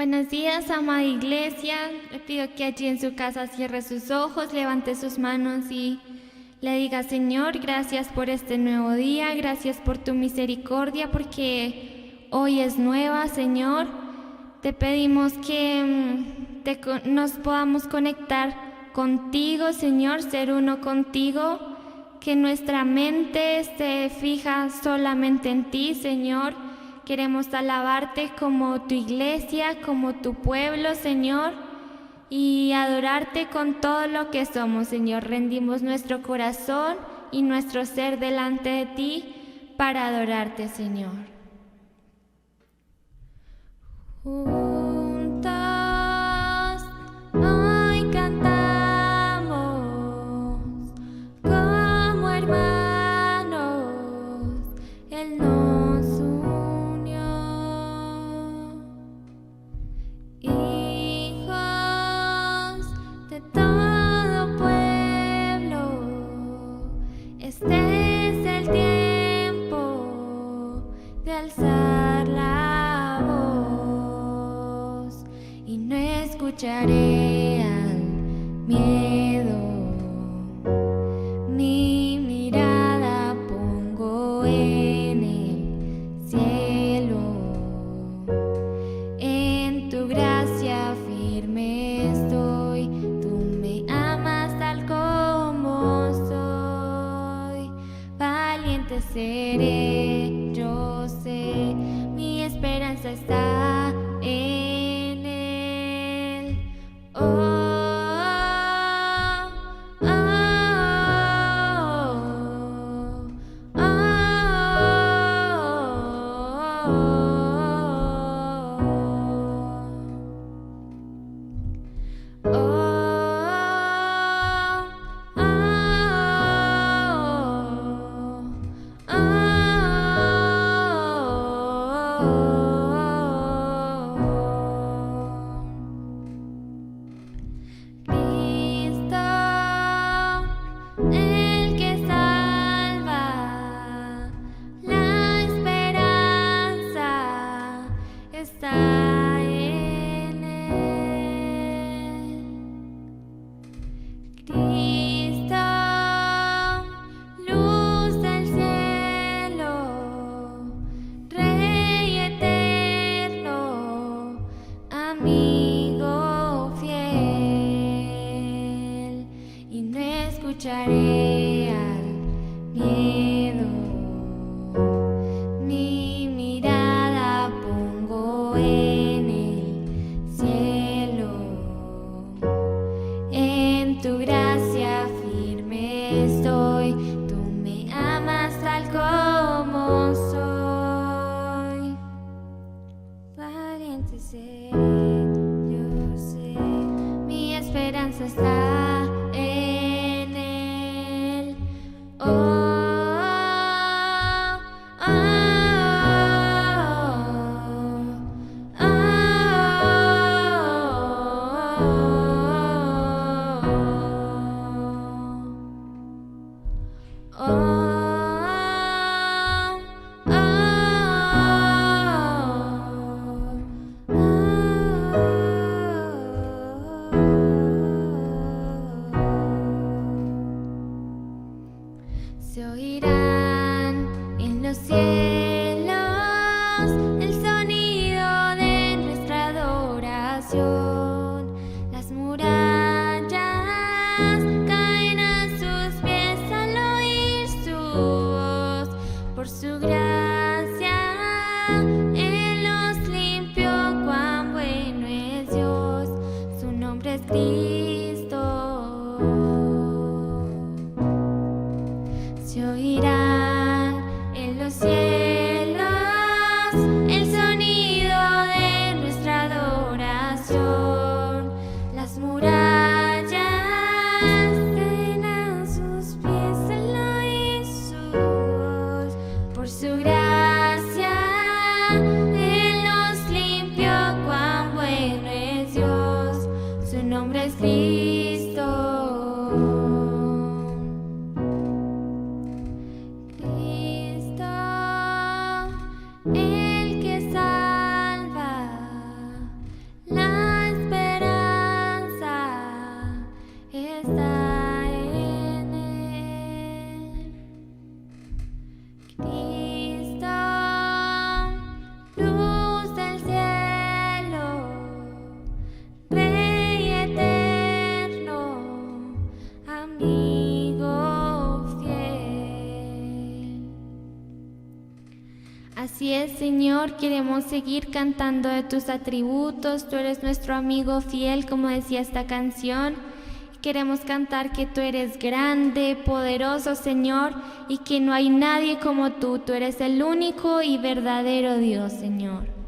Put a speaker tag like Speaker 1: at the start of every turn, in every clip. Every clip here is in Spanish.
Speaker 1: Buenos días, amada iglesia. Le pido que allí en su casa cierre sus ojos, levante sus manos y le diga: Señor, gracias por este nuevo día, gracias por tu misericordia, porque hoy es nueva, Señor. Te pedimos que nos podamos conectar contigo, Señor, ser uno contigo, que nuestra mente esté fija solamente en ti, Señor. Queremos alabarte como tu iglesia, como tu pueblo, Señor, y adorarte con todo lo que somos, Señor. Rendimos nuestro corazón y nuestro ser delante de ti para adorarte, Señor. Juntos hoy cantamos como hermanos, Él nos unió. Hijos de todo pueblo, este es el tiempo de alzar la voz y no escucharé al miedo. Mi mirada pongo en el cielo, en tu gracia firme estoy. Tú me amas tal como soy. Valiente seré, yo sé, mi esperanza está en él. Oh, oh, oh, oh, oh. Cristo, el que salva, la esperanza está en él. Cristo, luz del cielo, Rey eterno, amigo fiel, y no escucharé al miedo. Mi mirada pongo en el cielo, en tu gracia firme estoy. Tú me amas tal como soy. Valiente seré, yo sé, mi esperanza está en él. Oh, oh, oh, oh, oh. Se oirán en los cielos el sonido de nuestra adoración. Las murallas caen a sus pies al oír su voz. Por su gracia Él nos limpió. Cuán bueno es Dios, su nombre es Cristo. Se oirá en los cielos el sonido de nuestra adoración. Las murallas caen a sus pies al oír su voz. Por su gracia Él nos limpió. Cuán bueno es Dios, su nombre es Cristo. El que salva, Así es, Señor, queremos seguir cantando de tus atributos. Tú eres nuestro amigo fiel, como decía esta canción. Queremos cantar que tú eres grande, poderoso, Señor, y que no hay nadie como tú. Tú eres el único y verdadero Dios, Señor.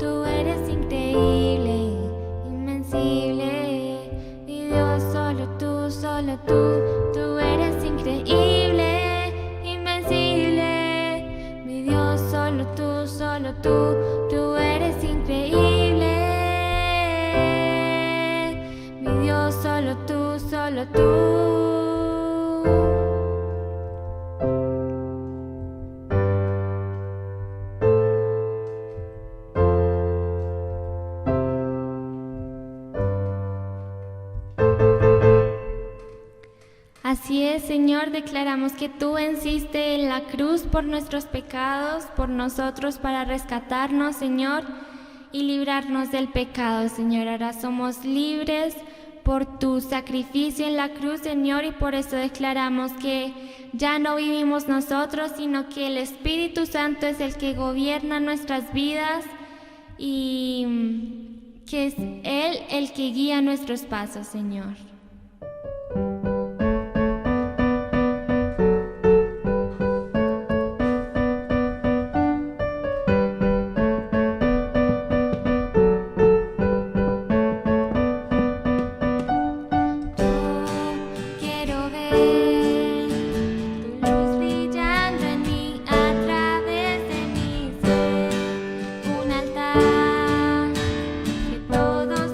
Speaker 1: Tú eres increíble, invencible, mi Dios, solo tú eres increíble, invencible, mi Dios, solo tú eres increíble, mi Dios, solo tú. Así es, Señor, declaramos que tú venciste en la cruz por nuestros pecados, por nosotros, para rescatarnos, Señor, y librarnos del pecado, Señor. Ahora somos libres por tu sacrificio en la cruz, Señor, y por eso declaramos que ya no vivimos nosotros, sino que el Espíritu Santo es el que gobierna nuestras vidas y que es Él el que guía nuestros pasos, Señor. Todos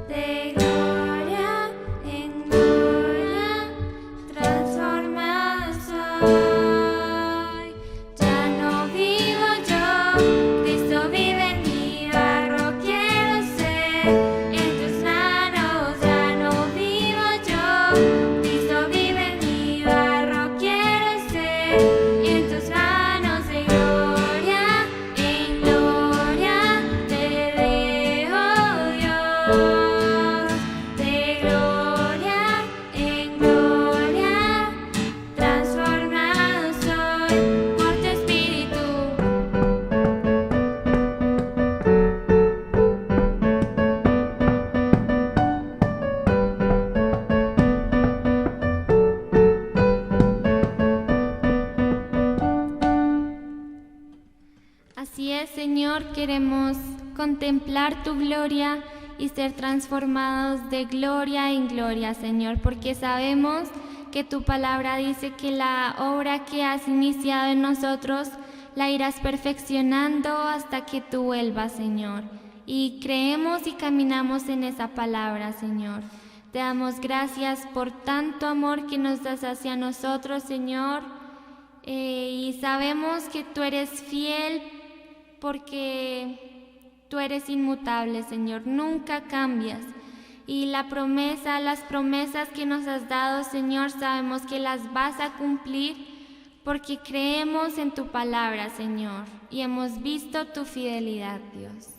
Speaker 1: de gloria en gloria, transformado soy. Ya no vivo yo, Cristo vive en mí, barro quiero ser, en tus manos ya no vivo yo, Cristo vive en mí, barro quiero ser, en tus manos de gloria en gloria te dejo Dios, de gloria en gloria, transformado soy por tu Espíritu. Así es, Señor, queremos contemplar tu gloria y ser transformados de gloria en gloria, Señor, porque sabemos que tu palabra dice que la obra que has iniciado en nosotros la irás perfeccionando hasta que tú vuelvas, Señor. Y creemos y caminamos en esa palabra, Señor. Te damos gracias por tanto amor que nos das hacia nosotros, Señor. Y sabemos que tú eres fiel porque tú eres inmutable, Señor. Nunca cambias. Y las promesas que nos has dado, Señor, sabemos que las vas a cumplir porque creemos en tu palabra, Señor. Y hemos visto tu fidelidad, Dios.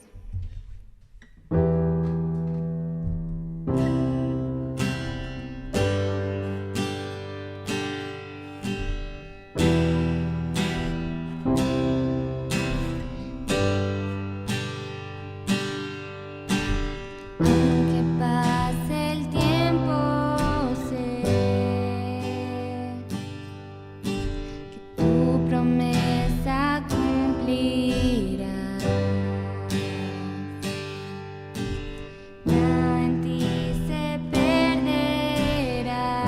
Speaker 1: Aunque pase el tiempo, sé que tu promesa cumplirá. Nada en ti se perderá.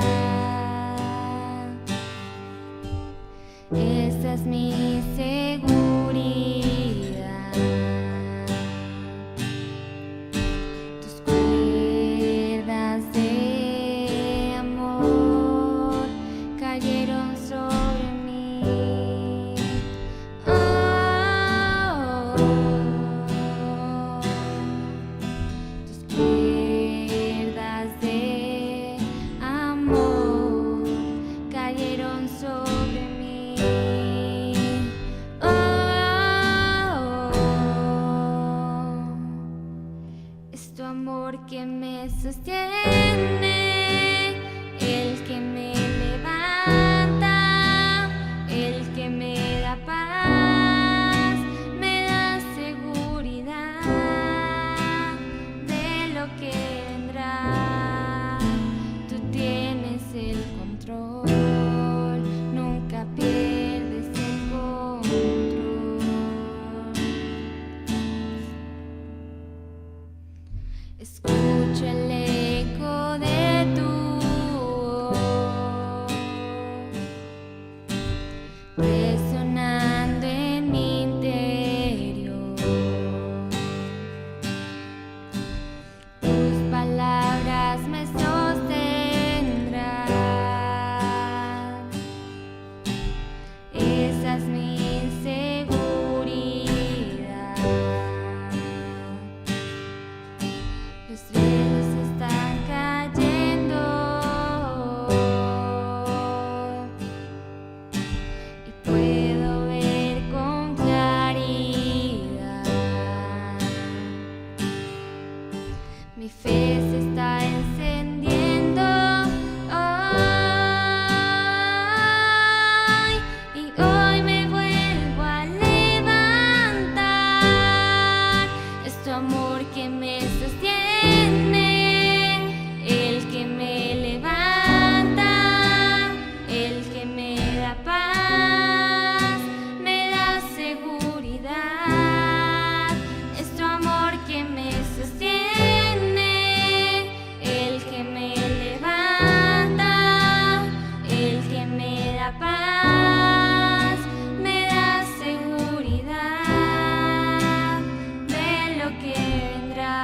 Speaker 1: Esa es mi seguridad. Es tu amor que me sostiene, el que me levanta, el que me da paz, me da seguridad de lo que vendrá. Tú tienes el control, nunca pierdes el control. Escucho el eco de tu voz resonando en mi interior. Tus palabras me sostendrán. Esa es mi seguridad. Los cielos están cayendo y puedo ver con claridad. Mi fe se está encendiendo hoy y hoy me vuelvo a levantar. Es tu amor que me sostiene, el que me levanta, el que me da paz, me da seguridad. Es tu amor que me sostiene, el que me levanta, el que me da paz, me da seguridad de lo que vendrá.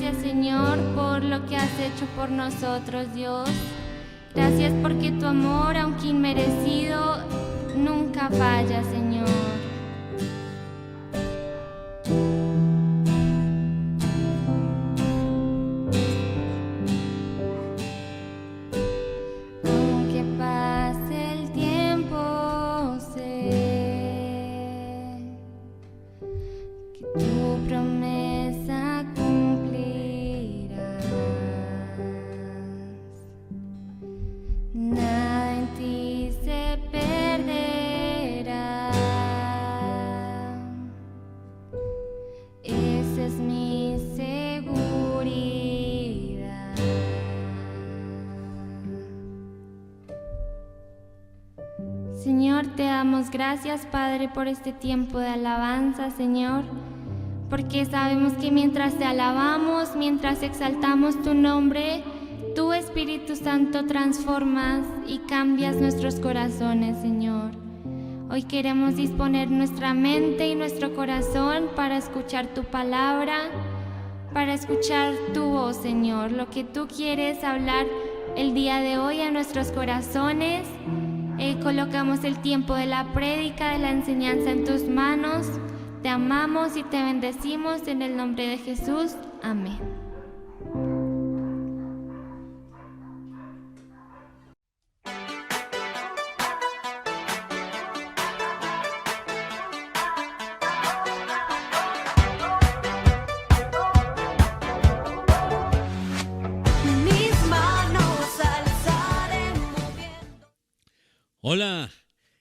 Speaker 1: Gracias, Señor, por lo que has hecho por nosotros, Dios. Gracias porque tu amor, aunque inmerecido, nunca falla, Señor. Aunque pase el tiempo, sé que tu promesa cumplirás. Nada en ti se perderá. Esa es mi seguridad. Señor, te damos gracias, Padre, por este tiempo de alabanza, Señor, porque sabemos que mientras te alabamos, mientras exaltamos tu nombre, tú, Espíritu Santo, transformas y cambias nuestros corazones, Señor. Hoy queremos disponer nuestra mente y nuestro corazón para escuchar tu palabra, para escuchar tu voz, Señor, lo que tú quieres hablar el día de hoy a nuestros corazones. Colocamos el tiempo de la prédica, de la enseñanza en tus manos. Te amamos y te bendecimos en el nombre de Jesús. Amén.
Speaker 2: Hola,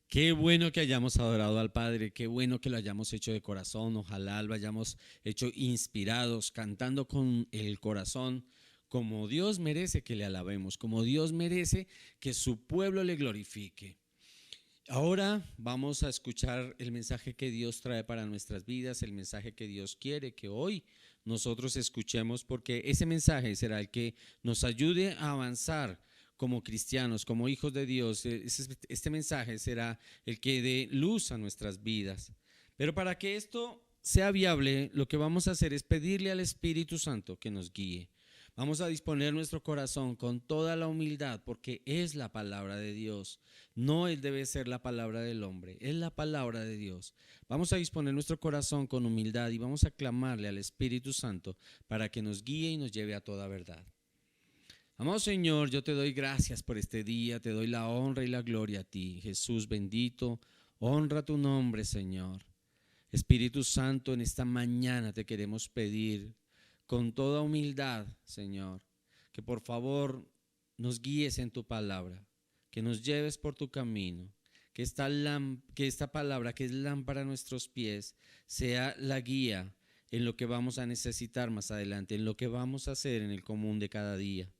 Speaker 2: qué bueno que hayamos adorado al Padre, qué bueno que lo hayamos hecho de corazón, ojalá lo hayamos hecho inspirados, cantando con el corazón, como Dios merece que le alabemos, como Dios merece que su pueblo le glorifique. Ahora vamos a escuchar el mensaje que Dios trae para nuestras vidas, el mensaje que Dios quiere que hoy nosotros escuchemos, porque ese mensaje será el que nos ayude a avanzar como cristianos, como hijos de Dios. Este mensaje será el que dé luz a nuestras vidas. Pero para que esto sea viable, lo que vamos a hacer es pedirle al Espíritu Santo que nos guíe. Vamos a disponer nuestro corazón con toda la humildad, porque es la palabra de Dios. No debe ser la palabra del hombre, es la palabra de Dios. Vamos a disponer nuestro corazón con humildad y vamos a clamarle al Espíritu Santo para que nos guíe y nos lleve a toda verdad. Amado Señor, yo te doy gracias por este día, te doy la honra y la gloria a ti. Jesús bendito, honra tu nombre, Señor. Espíritu Santo, en esta mañana te queremos pedir con toda humildad, Señor, que por favor nos guíes en tu palabra, que nos lleves por tu camino, que esta palabra que es lámpara a nuestros pies sea la guía en lo que vamos a necesitar más adelante, en lo que vamos a hacer en el común de cada día.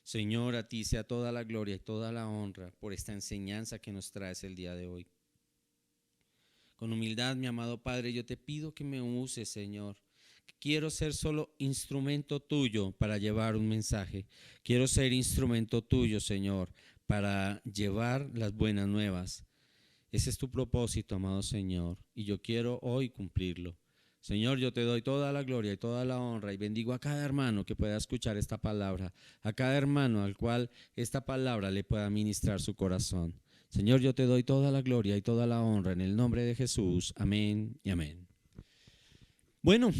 Speaker 2: Señor, a ti sea toda la gloria y toda la honra por esta enseñanza que nos traes el día de hoy. Con humildad, mi amado Padre, yo te pido que me uses, Señor. Quiero ser solo instrumento tuyo para llevar un mensaje. Quiero ser instrumento tuyo, Señor, para llevar las buenas nuevas. Ese es tu propósito, amado Señor, y yo quiero hoy cumplirlo. Señor, yo te doy toda la gloria y toda la honra y bendigo a cada hermano que pueda escuchar esta palabra, a cada hermano al cual esta palabra le pueda ministrar su corazón. Señor, yo te doy toda la gloria y toda la honra en el nombre de Jesús. Amén y amén. Bueno,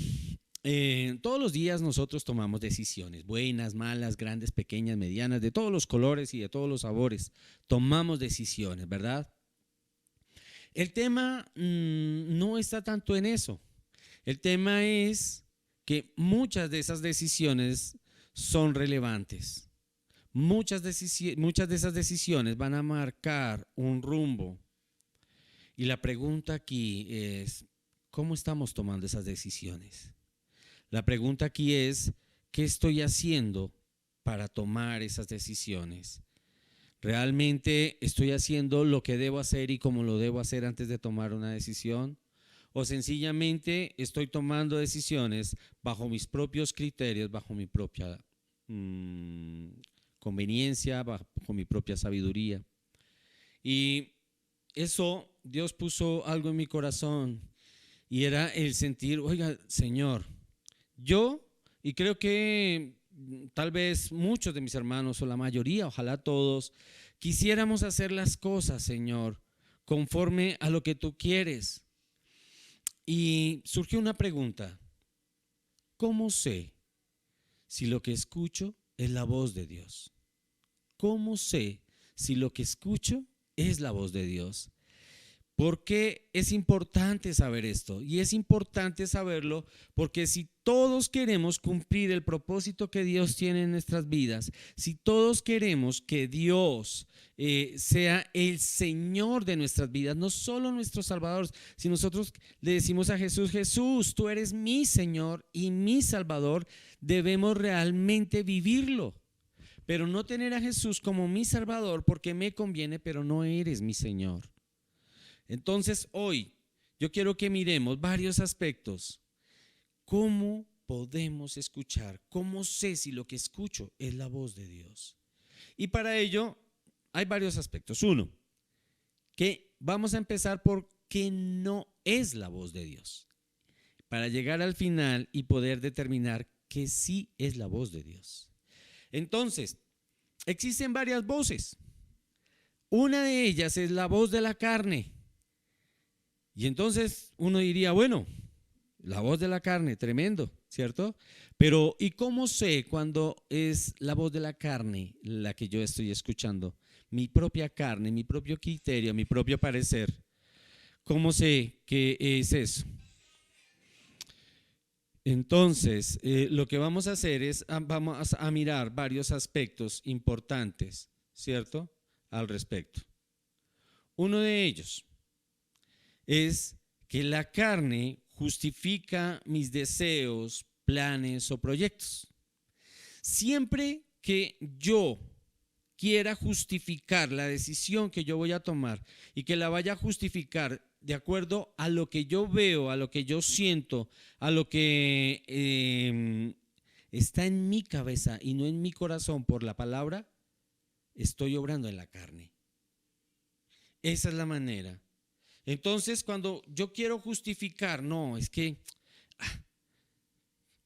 Speaker 2: todos los días nosotros tomamos decisiones, buenas, malas, grandes, pequeñas, medianas, de todos los colores y de todos los sabores. Tomamos decisiones, ¿verdad? El tema no está tanto en eso. El tema es que muchas de esas decisiones son relevantes. Muchas de esas decisiones van a marcar un rumbo. Y la pregunta aquí es, ¿cómo estamos tomando esas decisiones? La pregunta aquí es, ¿qué estoy haciendo para tomar esas decisiones? ¿Realmente estoy haciendo lo que debo hacer y cómo lo debo hacer antes de tomar una decisión? ¿O sencillamente estoy tomando decisiones bajo mis propios criterios, bajo mi propia conveniencia, bajo mi propia sabiduría? Y eso, Dios puso algo en mi corazón y era el sentir, oiga, Señor, yo y creo que tal vez muchos de mis hermanos o la mayoría, ojalá todos, quisiéramos hacer las cosas, Señor, conforme a lo que tú quieres. Y surgió una pregunta: ¿cómo sé si lo que escucho es la voz de Dios? ¿Cómo sé si lo que escucho es la voz de Dios? Porque es importante saber esto, y es importante saberlo porque si todos queremos cumplir el propósito que Dios tiene en nuestras vidas, si todos queremos que Dios sea el Señor de nuestras vidas, no solo nuestro Salvador, si nosotros le decimos a Jesús: Jesús, tú eres mi Señor y mi Salvador, debemos realmente vivirlo. Pero no tener a Jesús como mi Salvador porque me conviene, pero no eres mi Señor. Entonces hoy yo quiero que miremos varios aspectos. ¿Cómo podemos escuchar? ¿Cómo sé si lo que escucho es la voz de Dios? Y para ello hay varios aspectos. Uno, que vamos a empezar por qué no es la voz de Dios, para llegar al final y poder determinar que sí es la voz de Dios. Entonces, existen varias voces. Una de ellas es la voz de la carne. Y entonces uno diría, bueno, la voz de la carne, tremendo, ¿cierto? Pero ¿y cómo sé cuando es la voz de la carne la que yo estoy escuchando? Mi propia carne, mi propio criterio, mi propio parecer. ¿Cómo sé que es eso? Entonces, lo que vamos a hacer es, vamos a mirar varios aspectos importantes, ¿cierto? Al respecto. Uno de ellos es que la carne justifica mis deseos, planes o proyectos. Siempre que yo quiera justificar la decisión que yo voy a tomar y que la vaya a justificar de acuerdo a lo que yo veo, a lo que yo siento, a lo que está en mi cabeza y no en mi corazón por la palabra, estoy obrando en la carne. Esa es la manera. Entonces, cuando yo quiero justificar, no, es que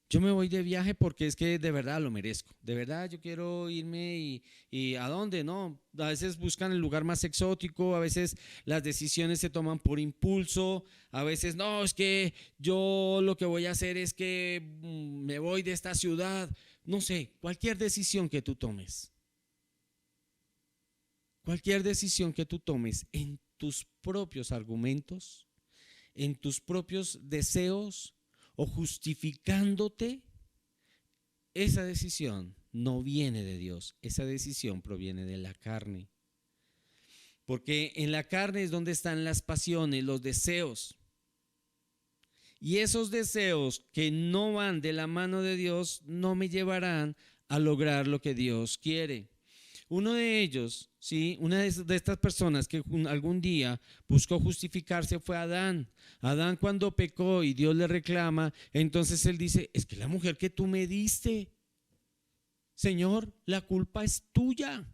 Speaker 2: yo me voy de viaje porque es que de verdad lo merezco. De verdad yo quiero irme y ¿a dónde? No, a veces buscan el lugar más exótico, a veces las decisiones se toman por impulso, a veces no, es que yo lo que voy a hacer es que me voy de esta ciudad. No sé, cualquier decisión que tú tomes. Cualquier decisión que tú tomes en tus propios argumentos, en tus propios deseos o justificándote, esa decisión no viene de Dios, esa decisión proviene de la carne. Porque en la carne es donde están las pasiones, los deseos. Y esos deseos que no van de la mano de Dios no me llevarán a lograr lo que Dios quiere. Uno de ellos, ¿sí? Una de estas personas que algún día buscó justificarse fue Adán. Adán, cuando pecó y Dios le reclama, entonces él dice: es que la mujer que tú me diste, Señor, la culpa es tuya.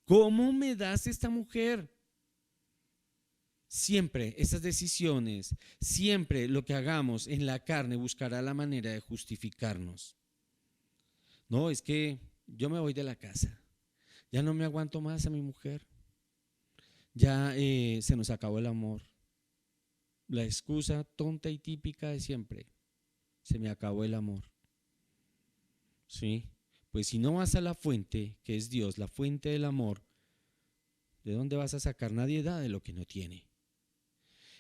Speaker 2: ¿Cómo me das esta mujer? Siempre esas decisiones, siempre lo que hagamos en la carne buscará la manera de justificarnos. No, es que yo me voy de la casa, ya no me aguanto más a mi mujer, ya se nos acabó el amor. La excusa tonta y típica de siempre: se me acabó el amor. ¿Sí? Pues si no vas a la fuente, que es Dios, la fuente del amor, ¿de dónde vas a sacar? Nadie da de lo que no tiene.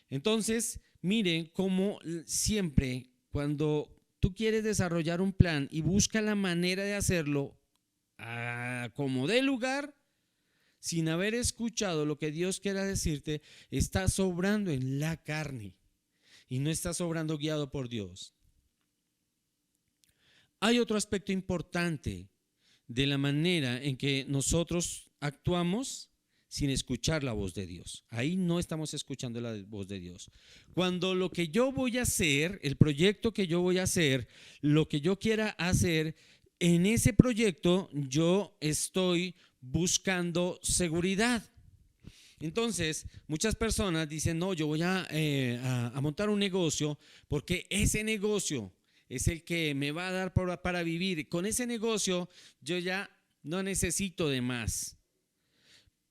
Speaker 2: Entonces, miren cómo siempre cuando tú quieres desarrollar un plan y busca la manera de hacerlo como dé lugar, sin haber escuchado lo que Dios quiera decirte, estás obrando en la carne y no estás obrando guiado por Dios. Hay otro aspecto importante de la manera en que nosotros actuamos sin escuchar la voz de Dios. Ahí no estamos escuchando la voz de Dios. Cuando lo que yo voy a hacer, el proyecto que yo voy a hacer, lo que yo quiera hacer, en ese proyecto yo estoy buscando seguridad. Entonces, muchas personas dicen: no, yo voy a montar un negocio porque ese negocio es el que me va a dar para vivir. Con ese negocio yo ya no necesito de más.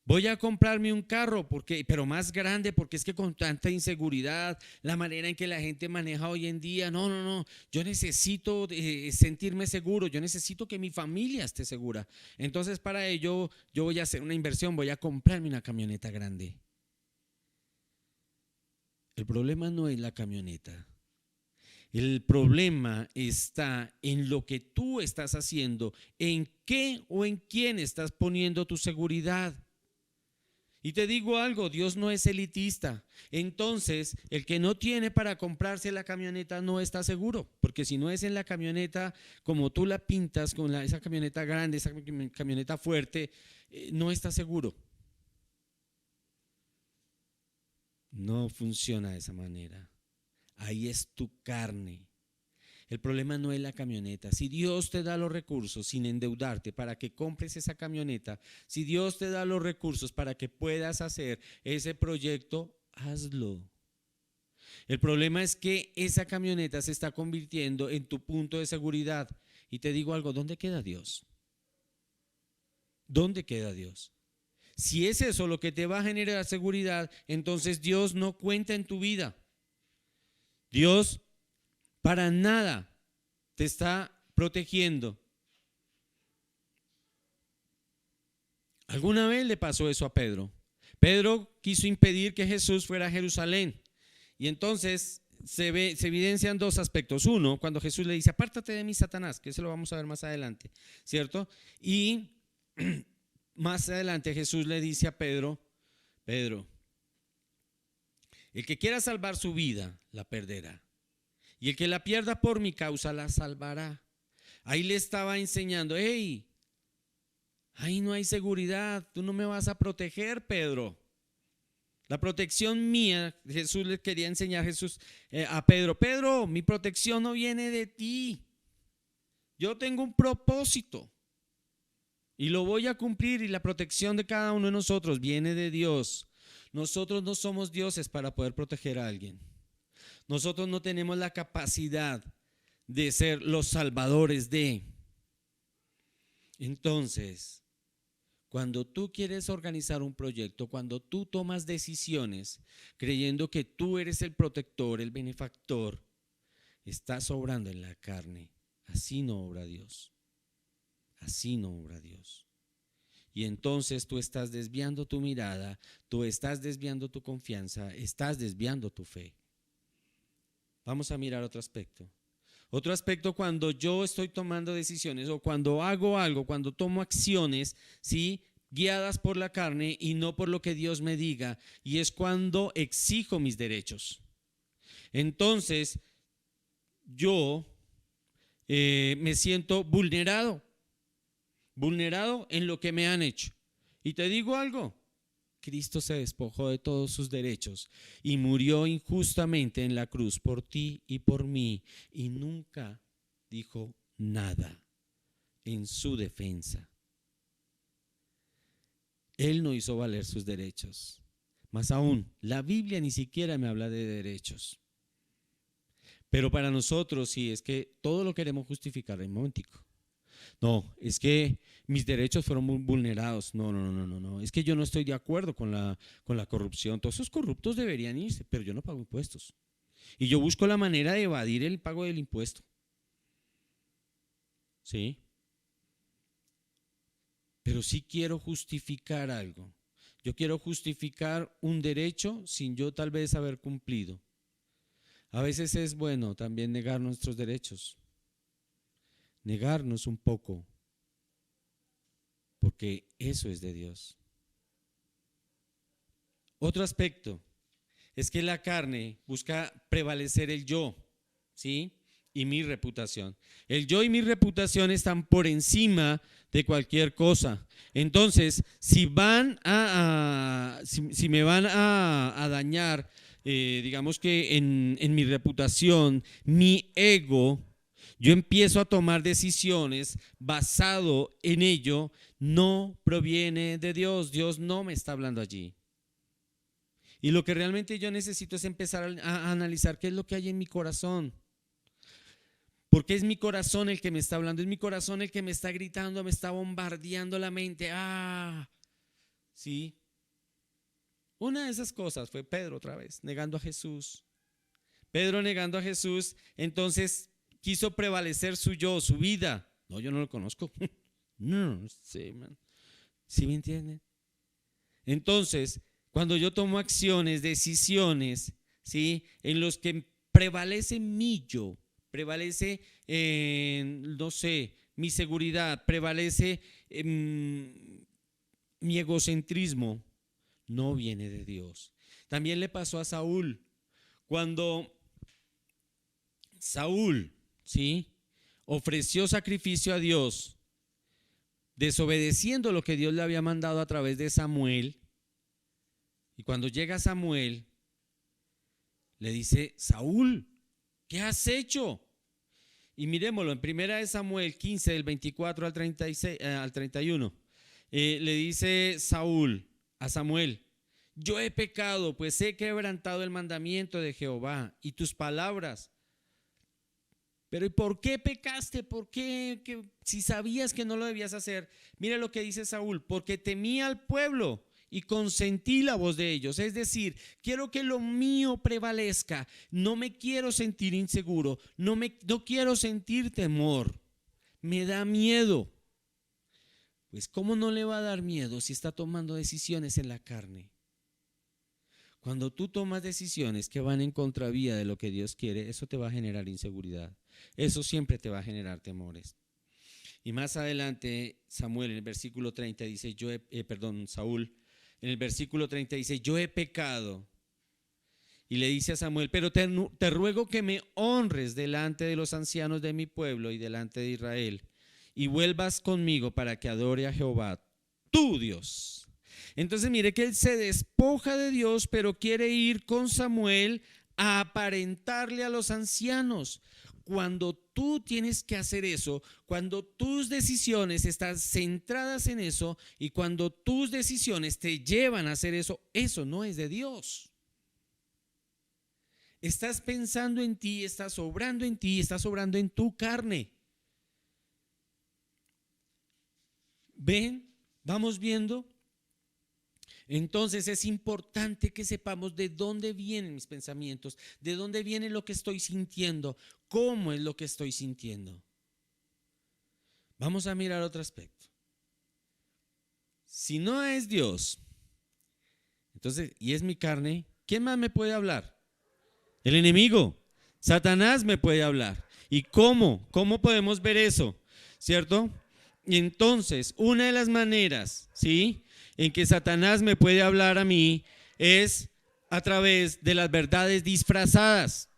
Speaker 2: Voy a comprarme un carro, pero más grande, porque es que con tanta inseguridad, la manera en que la gente maneja hoy en día, no, yo necesito sentirme seguro, yo necesito que mi familia esté segura. Entonces para ello yo voy a hacer una inversión, voy a comprarme una camioneta grande. El problema no es la camioneta. El problema está en lo que tú estás haciendo, en qué o en quién estás poniendo tu seguridad. Y te digo algo, Dios no es elitista. Entonces, el que no tiene para comprarse la camioneta no está seguro, porque si no es en la camioneta como tú la pintas, con esa camioneta grande, esa camioneta fuerte, no está seguro. No funciona de esa manera. Ahí es tu carne. El problema no es la camioneta. Si Dios te da los recursos sin endeudarte para que compres esa camioneta, si Dios te da los recursos para que puedas hacer ese proyecto, hazlo. El problema es que esa camioneta se está convirtiendo en tu punto de seguridad. Y te digo algo, ¿dónde queda Dios? ¿Dónde queda Dios? Si es eso lo que te va a generar seguridad, entonces Dios no cuenta en tu vida. Dios para nada te está protegiendo. ¿Alguna vez le pasó eso a Pedro? Pedro quiso impedir que Jesús fuera a Jerusalén. Y entonces se evidencian dos aspectos. Uno, cuando Jesús le dice, apártate de mí, Satanás, que eso lo vamos a ver más adelante, ¿cierto? Y más adelante Jesús le dice a Pedro, Pedro, el que quiera salvar su vida, la perderá. Y el que la pierda por mi causa, la salvará. Ahí le estaba enseñando, hey, ahí no hay seguridad, tú no me vas a proteger, Pedro. La protección mía, Jesús le quería enseñar a Pedro, Pedro, mi protección no viene de ti. Yo tengo un propósito y lo voy a cumplir, y la protección de cada uno de nosotros viene de Dios. Nosotros no somos dioses para poder proteger a alguien. Nosotros no tenemos la capacidad de ser los salvadores de. Entonces, cuando tú quieres organizar un proyecto, cuando tú tomas decisiones creyendo que tú eres el protector, el benefactor, estás obrando en la carne. Así no obra Dios. Así no obra Dios. Y entonces tú estás desviando tu mirada, tú estás desviando tu confianza, estás desviando tu fe. Vamos a mirar otro aspecto. Otro aspecto cuando yo estoy tomando decisiones o cuando hago algo, cuando tomo acciones, ¿sí?, guiadas por la carne y no por lo que Dios me diga, y es cuando exijo mis derechos. Entonces, yo me siento vulnerado en lo que me han hecho. Y te digo algo, Cristo se despojó de todos sus derechos y murió injustamente en la cruz por ti y por mí, y nunca dijo nada en su defensa. Él no hizo valer sus derechos. Más aún, la Biblia ni siquiera me habla de derechos. Pero para nosotros sí, es que todo lo queremos justificar. Un momentico. No, es que mis derechos fueron muy vulnerados. No. Es que yo no estoy de acuerdo con la corrupción. Todos esos corruptos deberían irse, pero yo no pago impuestos. Y yo busco la manera de evadir el pago del impuesto. ¿Sí? Pero sí quiero justificar algo. Yo quiero justificar un derecho sin yo tal vez haber cumplido. A veces es bueno también negar nuestros derechos. Negarnos un poco, porque eso es de Dios. Otro aspecto es que la carne busca prevalecer el yo, ¿sí?, y mi reputación. El yo y mi reputación están por encima de cualquier cosa. Entonces, si me van a dañar, digamos que en mi reputación, mi ego, yo empiezo a tomar decisiones basado en ello, no proviene de Dios. Dios no me está hablando allí. Y lo que realmente yo necesito es empezar a analizar qué es lo que hay en mi corazón. porque es mi corazón el que me está hablando, es mi corazón el que me está gritando, me está bombardeando la mente. Sí. Una de esas cosas fue Pedro otra vez, negando a Jesús. Pedro negando a Jesús, entonces quiso prevalecer su yo, su vida. No, yo no lo conozco. No sé, man. ¿Sí me entienden? Entonces, cuando yo tomo acciones, decisiones, ¿sí? En los que prevalece mi yo, prevalece, no sé, mi seguridad, prevalece mi egocentrismo, no viene de Dios. También le pasó a Saúl. Cuando Saúl, ¿sí?, ofreció sacrificio a Dios, desobedeciendo lo que Dios le había mandado a través de Samuel, y cuando llega Samuel, le dice: Saúl, ¿qué has hecho? Y miremoslo en 1 Samuel 15, del 24 al 36, al 31. Le dice Saúl a Samuel: yo he pecado, pues he quebrantado el mandamiento de Jehová y tus palabras. Pero ¿y por qué pecaste? ¿Por qué? Si sabías que no lo debías hacer. Mira lo que dice Saúl: porque temía al pueblo y consentí la voz de ellos. Es decir, quiero que lo mío prevalezca. No me quiero sentir inseguro. No quiero sentir temor. Me da miedo. Pues ¿cómo no le va a dar miedo si está tomando decisiones en la carne? Cuando tú tomas decisiones que van en contravía de lo que Dios quiere, eso te va a generar inseguridad. Eso siempre te va a generar temores. Y más adelante, Samuel en el versículo 30 dice, Saúl en el versículo 30 dice: yo he pecado. Y le dice a Samuel: pero te ruego que me honres delante de los ancianos de mi pueblo y delante de Israel, y vuelvas conmigo para que adore a Jehová, tu Dios. Entonces mire que él se despoja de Dios, pero quiere ir con Samuel a aparentarle a los ancianos. Cuando tú tienes que hacer eso, cuando tus decisiones están centradas en eso y cuando tus decisiones te llevan a hacer eso, eso no es de Dios. Estás pensando en ti, estás obrando en ti, estás obrando en tu carne. ¿Ven? ¿Vamos viendo? Entonces es importante que sepamos de dónde vienen mis pensamientos, de dónde viene lo que estoy sintiendo, cómo es lo que estoy sintiendo. Vamos a mirar otro aspecto. Si no es Dios, entonces, y es mi carne, ¿quién más me puede hablar? El enemigo, Satanás me puede hablar. ¿Y cómo? ¿Cómo podemos ver eso? ¿Cierto? Y entonces, una de las maneras, ¿sí?, en que Satanás me puede hablar a mí es a través de las verdades disfrazadas.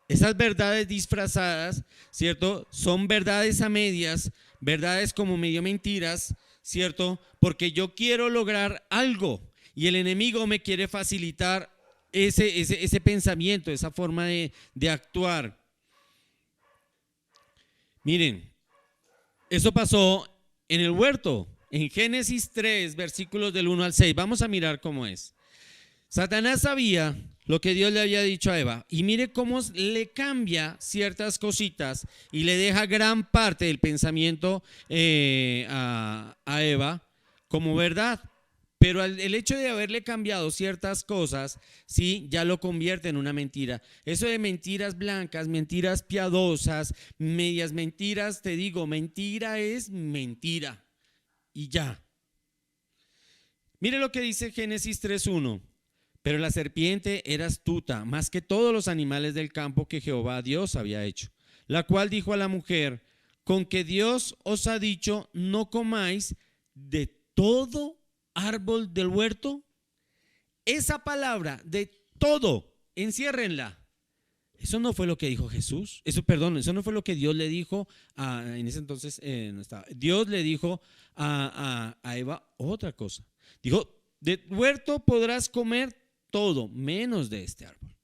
Speaker 2: Esas verdades disfrazadas, ¿cierto?, son verdades a medias, verdades como medio mentiras, ¿cierto?, porque yo quiero lograr algo y el enemigo me quiere facilitar ese pensamiento, esa forma de actuar. Miren, eso pasó en el huerto. En Génesis 3, versículos del 1 al 6, vamos a mirar cómo es. Satanás sabía lo que Dios le había dicho a Eva y mire cómo le cambia ciertas cositas y le deja gran parte del pensamiento a Eva como verdad. Pero el hecho de haberle cambiado ciertas cosas, sí, ya lo convierte en una mentira. Eso de mentiras blancas, mentiras piadosas, medias mentiras, te digo, mentira es mentira. Y ya. Mire lo que dice Génesis 3:1. Pero la serpiente era astuta, más que todos los animales del campo que Jehová Dios había hecho, la cual dijo a la mujer: con que Dios os ha dicho, no comáis de todo árbol del huerto. Esa palabra, de todo, enciérrenla. Eso no fue lo que dijo Jesús. Eso no fue lo que Dios le dijo en ese entonces. No estaba. Dios le dijo a Eva otra cosa. Dijo: de huerto podrás comer todo, menos de este árbol.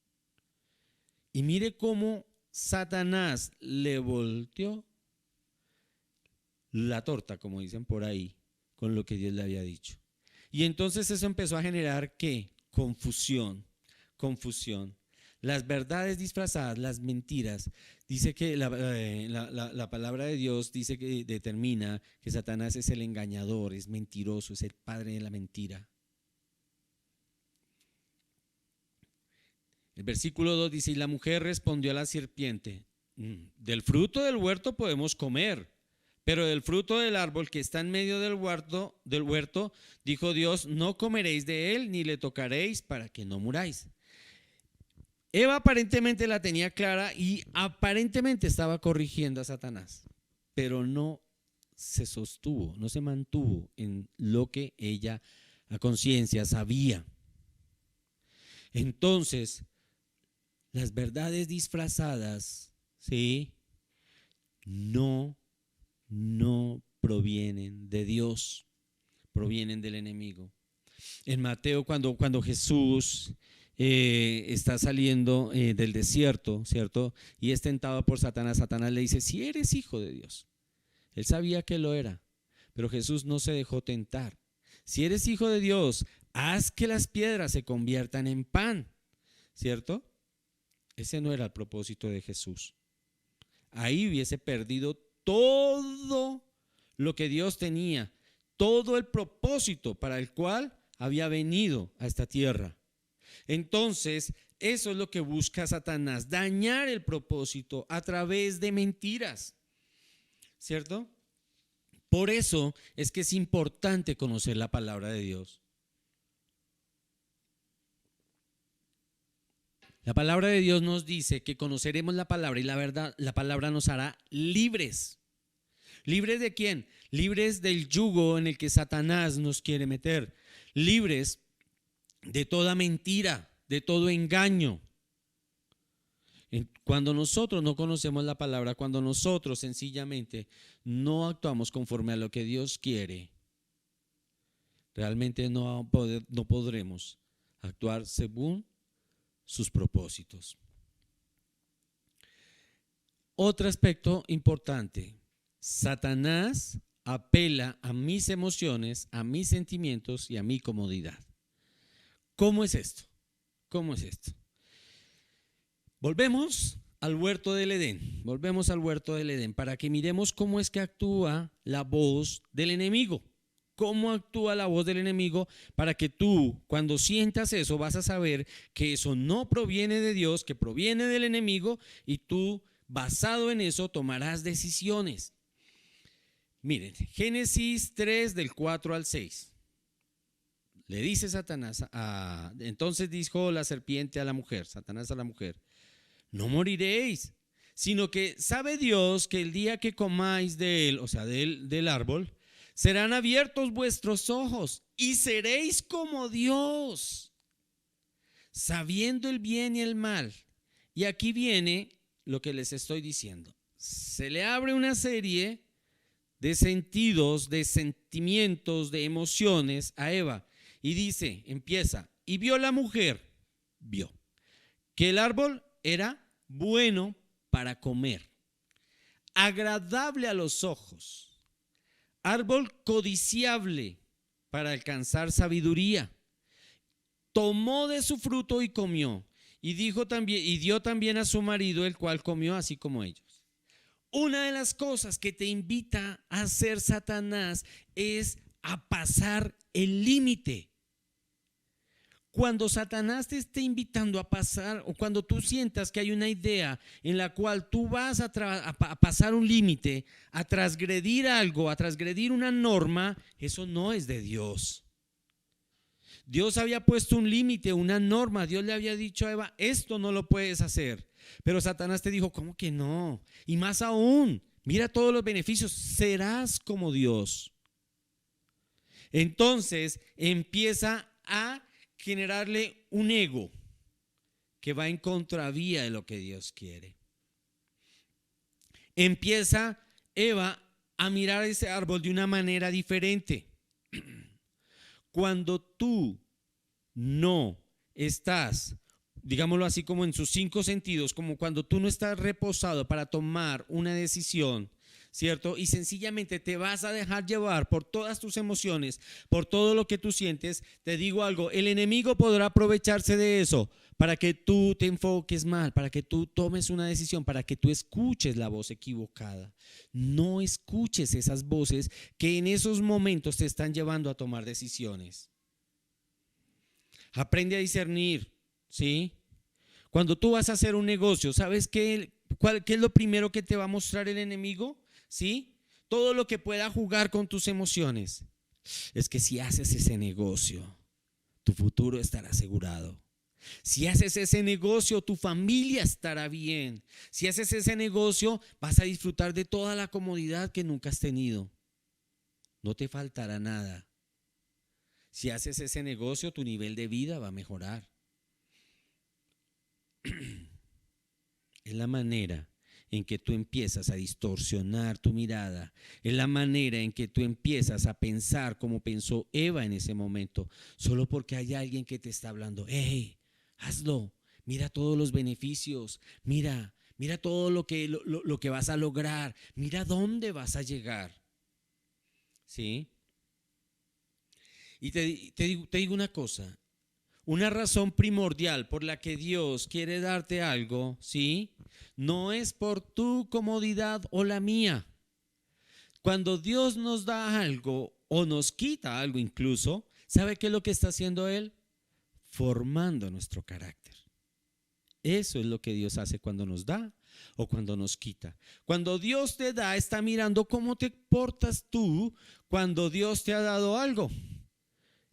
Speaker 2: Y mire cómo Satanás le volteó la torta, como dicen por ahí, con lo que Dios le había dicho. Y entonces eso empezó a generar ¿qué? Confusión. las verdades disfrazadas, las mentiras. Dice que la palabra de Dios dice que determina que Satanás es el engañador, es mentiroso, es el padre de la mentira. El versículo 2 dice: y la mujer respondió a la serpiente: del fruto del huerto podemos comer, pero del fruto del árbol que está en medio del huerto, dijo Dios: no comeréis de él ni le tocaréis para que no muráis. Eva aparentemente la tenía clara y aparentemente estaba corrigiendo a Satanás, pero no se sostuvo, no se mantuvo en lo que ella a conciencia sabía. Entonces, las verdades disfrazadas, ¿sí?, no provienen de Dios, provienen del enemigo. En Mateo, cuando Jesús está saliendo del desierto, ¿cierto?, y es tentado por Satanás, Satanás le dice: si eres hijo de Dios. Él sabía que lo era, pero Jesús no se dejó tentar. Si eres hijo de Dios, haz que las piedras se conviertan en pan, ¿cierto? Ese no era el propósito de Jesús. Ahí hubiese perdido todo lo que Dios tenía, todo el propósito para el cual había venido a esta tierra. Entonces, eso es lo que busca Satanás: dañar el propósito a través de mentiras, ¿cierto? Por eso es que es importante conocer la palabra de Dios. La palabra de Dios nos dice que conoceremos la palabra y la verdad, la palabra nos hará libres. ¿Libres de quién? Libres del yugo en el que Satanás nos quiere meter. Libres de toda mentira, de todo engaño. Cuando nosotros no conocemos la palabra, cuando nosotros sencillamente no actuamos conforme a lo que Dios quiere, realmente no podremos actuar según sus propósitos. Otro aspecto importante: Satanás apela a mis emociones, a mis sentimientos y a mi comodidad. ¿Cómo es esto? ¿Cómo es esto? Volvemos al huerto del Edén, para que miremos cómo es que actúa la voz del enemigo. ¿Cómo actúa la voz del enemigo? Para que tú, cuando sientas eso, vas a saber que eso no proviene de Dios, que proviene del enemigo, y tú, basado en eso, tomarás decisiones. Miren, Génesis 3, del 4 al 6. Le dice Satanás, entonces dijo la serpiente a la mujer, Satanás a la mujer: no moriréis, sino que sabe Dios que el día que comáis de él, o sea, del árbol, serán abiertos vuestros ojos y seréis como Dios, sabiendo el bien y el mal. Y aquí viene lo que les estoy diciendo. Se le abre una serie de sentidos, de sentimientos, de emociones a Eva. Y dice, empieza: y vio la mujer, vio que el árbol era bueno para comer, agradable a los ojos, árbol codiciable para alcanzar sabiduría. Tomó de su fruto y comió, y dio también a su marido, el cual comió así como ellos. Una de las cosas que te invita a hacer Satanás es a pasar el límite. Cuando Satanás te esté invitando a pasar, o cuando tú sientas que hay una idea en la cual tú vas a pasar un límite, a transgredir algo, a transgredir una norma, eso no es de Dios. Dios había puesto un límite, una norma. Dios le había dicho a Eva: esto no lo puedes hacer. Pero Satanás te dijo: ¿cómo que no? Y más aún, mira todos los beneficios, serás como Dios. Entonces empieza a generarle un ego que va en contravía de lo que Dios quiere. Empieza Eva a mirar ese árbol de una manera diferente. Cuando tú no estás, digámoslo así, como en sus 5 sentidos, como cuando tú no estás reposado para tomar una decisión, ¿cierto? Y sencillamente te vas a dejar llevar por todas tus emociones, por todo lo que tú sientes. Te digo algo: el enemigo podrá aprovecharse de eso para que tú te enfoques mal, para que tú tomes una decisión, para que tú escuches la voz equivocada. No escuches esas voces que en esos momentos te están llevando a tomar decisiones. Aprende a discernir, ¿sí? Cuando tú vas a hacer un negocio, ¿sabes qué es lo primero que te va a mostrar el enemigo? ¿Sí? Todo lo que pueda jugar con tus emociones. Es que si haces ese negocio, tu futuro estará asegurado. Si haces ese negocio, tu familia estará bien. Si haces ese negocio, vas a disfrutar de toda la comodidad que nunca has tenido. No te faltará nada. Si haces ese negocio, tu nivel de vida va a mejorar. Es la manera en que tú empiezas a distorsionar tu mirada. Es la manera en que tú empiezas a pensar como pensó Eva en ese momento. Solo porque hay alguien que te está hablando. ¡Hey! Hazlo, mira todos los beneficios, mira todo lo que vas a lograr, mira dónde vas a llegar. ¿Sí? Y te digo una cosa, una razón primordial por la que Dios quiere darte algo, ¿sí? No es por tu comodidad o la mía. Cuando Dios nos da algo o nos quita algo incluso, ¿sabe qué es lo que está haciendo Él? Formando nuestro carácter. Eso es lo que Dios hace cuando nos da o cuando nos quita. Cuando Dios te da, está mirando cómo te portas tú cuando Dios te ha dado algo.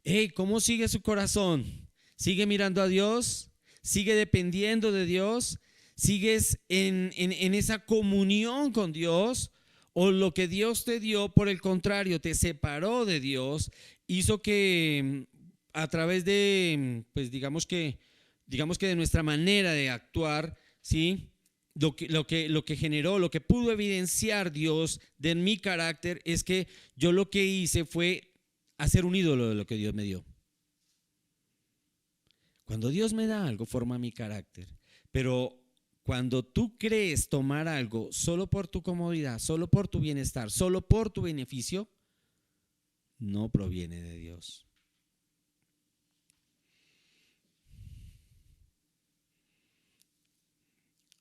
Speaker 2: Hey, ¿cómo sigue su corazón? ¿Sigue mirando a Dios? ¿Sigue dependiendo de Dios? ¿Sigues en esa comunión con Dios? ¿O lo que Dios te dio, por el contrario, te separó de Dios, hizo que a través de, pues digamos que de nuestra manera de actuar, ¿sí? Lo que generó, lo que pudo evidenciar Dios de mi carácter es que yo lo que hice fue hacer un ídolo de lo que Dios me dio. Cuando Dios me da algo, forma mi carácter. Pero cuando tú crees tomar algo solo por tu comodidad, solo por tu bienestar, solo por tu beneficio, no proviene de Dios.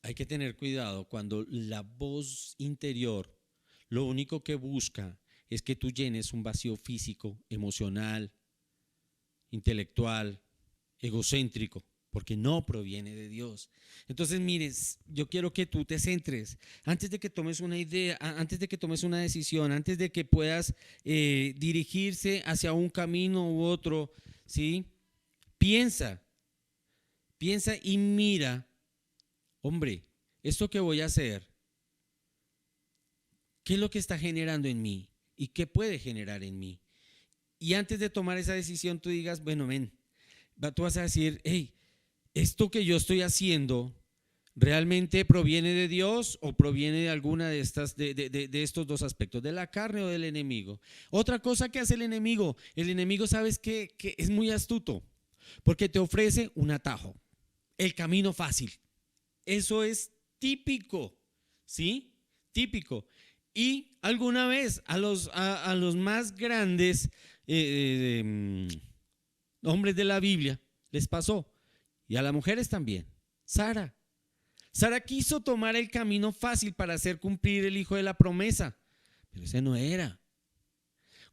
Speaker 2: Hay que tener cuidado cuando la voz interior lo único que busca es que tú llenes un vacío físico, emocional, intelectual, egocéntrico, porque no proviene de Dios. Entonces, mires, yo quiero que tú te centres antes de que tomes una idea, antes de que tomes una decisión, antes de que puedas dirigirse hacia un camino u otro, ¿sí? Piensa y mira. Hombre, esto que voy a hacer, ¿qué es lo que está generando en mí? ¿Y qué puede generar en mí? Y antes de tomar esa decisión, tú digas, bueno, tú vas a decir, hey, esto que yo estoy haciendo, ¿realmente proviene de Dios o proviene de alguna de estas, de estos dos aspectos, de la carne o del enemigo? Otra cosa que hace el enemigo, ¿sabes qué? Que es muy astuto, porque te ofrece un atajo, el camino fácil. Eso es típico, ¿sí? Típico. Y alguna vez a los más grandes hombres de la Biblia les pasó, y a las mujeres también. Sara quiso tomar el camino fácil para hacer cumplir el hijo de la promesa, pero ese no era.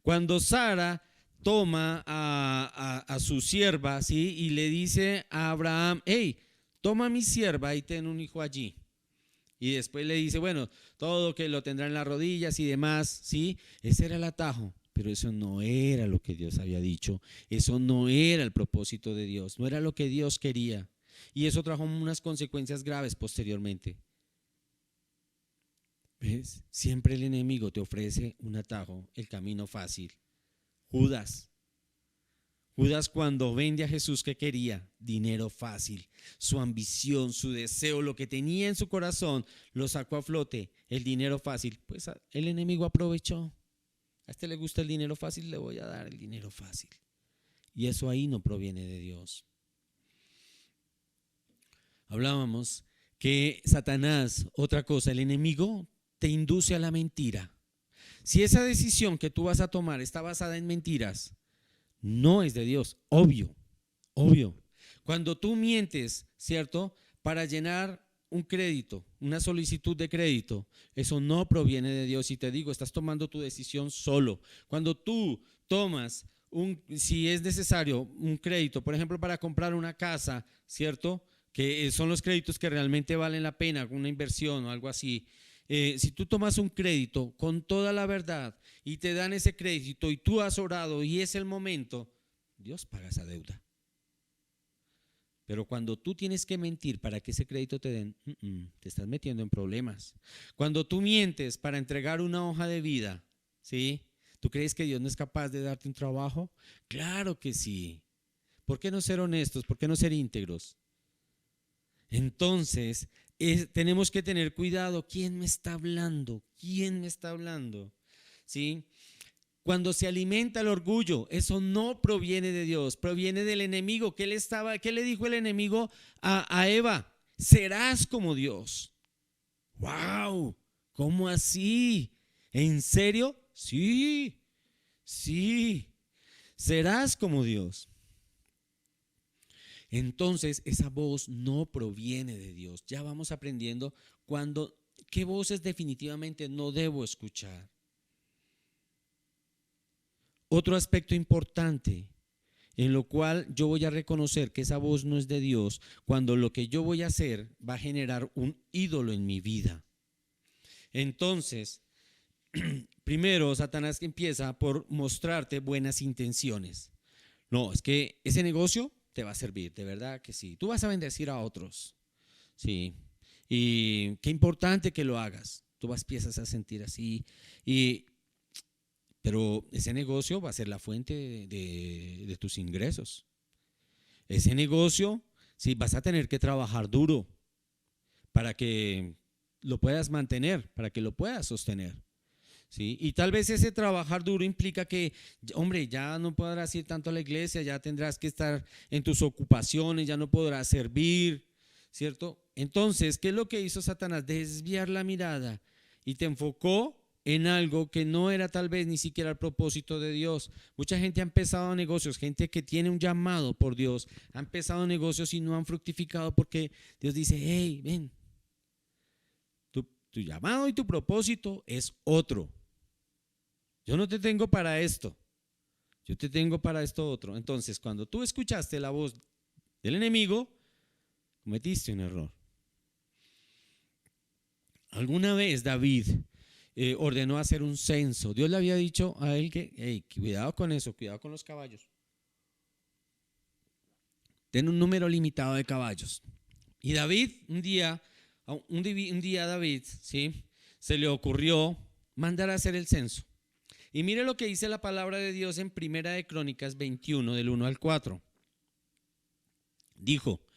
Speaker 2: Cuando Sara toma a su sierva, ¿sí? Y le dice a Abraham, hey, toma a mi sierva y ten un hijo allí. Y después le dice, bueno, todo que lo tendrá en las rodillas y demás, ¿sí? Ese era el atajo, pero eso no era lo que Dios había dicho. Eso no era el propósito de Dios, no era lo que Dios quería. Y eso trajo unas consecuencias graves posteriormente. ¿Ves? Siempre el enemigo te ofrece un atajo, el camino fácil. Judas cuando vende a Jesús, ¿qué quería? Dinero fácil. Su ambición, su deseo, lo que tenía en su corazón, lo sacó a flote. El dinero fácil. Pues el enemigo aprovechó. A este le gusta el dinero fácil, le voy a dar el dinero fácil. Y eso ahí no proviene de Dios. Hablábamos que Satanás, otra cosa, el enemigo te induce a la mentira. Si esa decisión que tú vas a tomar está basada en mentiras, no es de Dios, obvio. Cuando tú mientes, ¿cierto? Para llenar un crédito, una solicitud de crédito, eso no proviene de Dios. Y te digo, estás tomando tu decisión solo. Cuando tú tomas si es necesario, un crédito, por ejemplo, para comprar una casa, ¿cierto? Que son los créditos que realmente valen la pena, una inversión o algo así. Si tú tomas un crédito con toda la verdad y te dan ese crédito y tú has orado y es el momento, Dios paga esa deuda. Pero cuando tú tienes que mentir para que ese crédito te den, te estás metiendo en problemas. Cuando tú mientes para entregar una hoja de vida, ¿sí? ¿Tú crees que Dios no es capaz de darte un trabajo? Claro que sí. ¿Por qué no ser honestos? ¿Por qué no ser íntegros? Entonces, tenemos que tener cuidado. ¿Quién me está hablando? ¿Quién me está hablando? ¿Sí? Cuando se alimenta el orgullo, eso no proviene de Dios, proviene del enemigo. ¿Qué le dijo el enemigo a Eva? Serás como Dios. ¡Wow! ¿Cómo así? ¿En serio? Sí, sí. Serás como Dios. Entonces, esa voz no proviene de Dios. Ya vamos aprendiendo qué voces definitivamente no debo escuchar. Otro aspecto importante en lo cual yo voy a reconocer que esa voz no es de Dios, cuando lo que yo voy a hacer va a generar un ídolo en mi vida. Entonces, primero Satanás empieza por mostrarte buenas intenciones. No, es que ese negocio te va a servir, de verdad que sí. Tú vas a bendecir a otros, sí. Y qué importante que lo hagas. Tú empiezas a sentir así pero ese negocio va a ser la fuente de tus ingresos. Ese negocio, sí, vas a tener que trabajar duro para que lo puedas mantener, para que lo puedas sostener. ¿Sí? Y tal vez ese trabajar duro implica que, hombre, ya no podrás ir tanto a la iglesia, ya tendrás que estar en tus ocupaciones, ya no podrás servir, ¿cierto? Entonces, ¿qué es lo que hizo Satanás? Desviar la mirada y te enfocó en algo que no era tal vez ni siquiera el propósito de Dios. Mucha gente ha empezado negocios, gente que tiene un llamado por Dios, ha empezado negocios y no han fructificado porque Dios dice, hey, ven, tu llamado y tu propósito es otro. Yo no te tengo para esto, yo te tengo para esto otro. Entonces, cuando tú escuchaste la voz del enemigo, cometiste un error. Alguna vez David ordenó hacer un censo. Dios le había dicho a él que, hey, cuidado con eso, cuidado con los caballos. Ten un número limitado de caballos. Y David, un día David, ¿sí? Se le ocurrió mandar a hacer el censo. Y mire lo que dice la palabra de Dios en Primera de Crónicas 21, del 1 al 4. Dijo,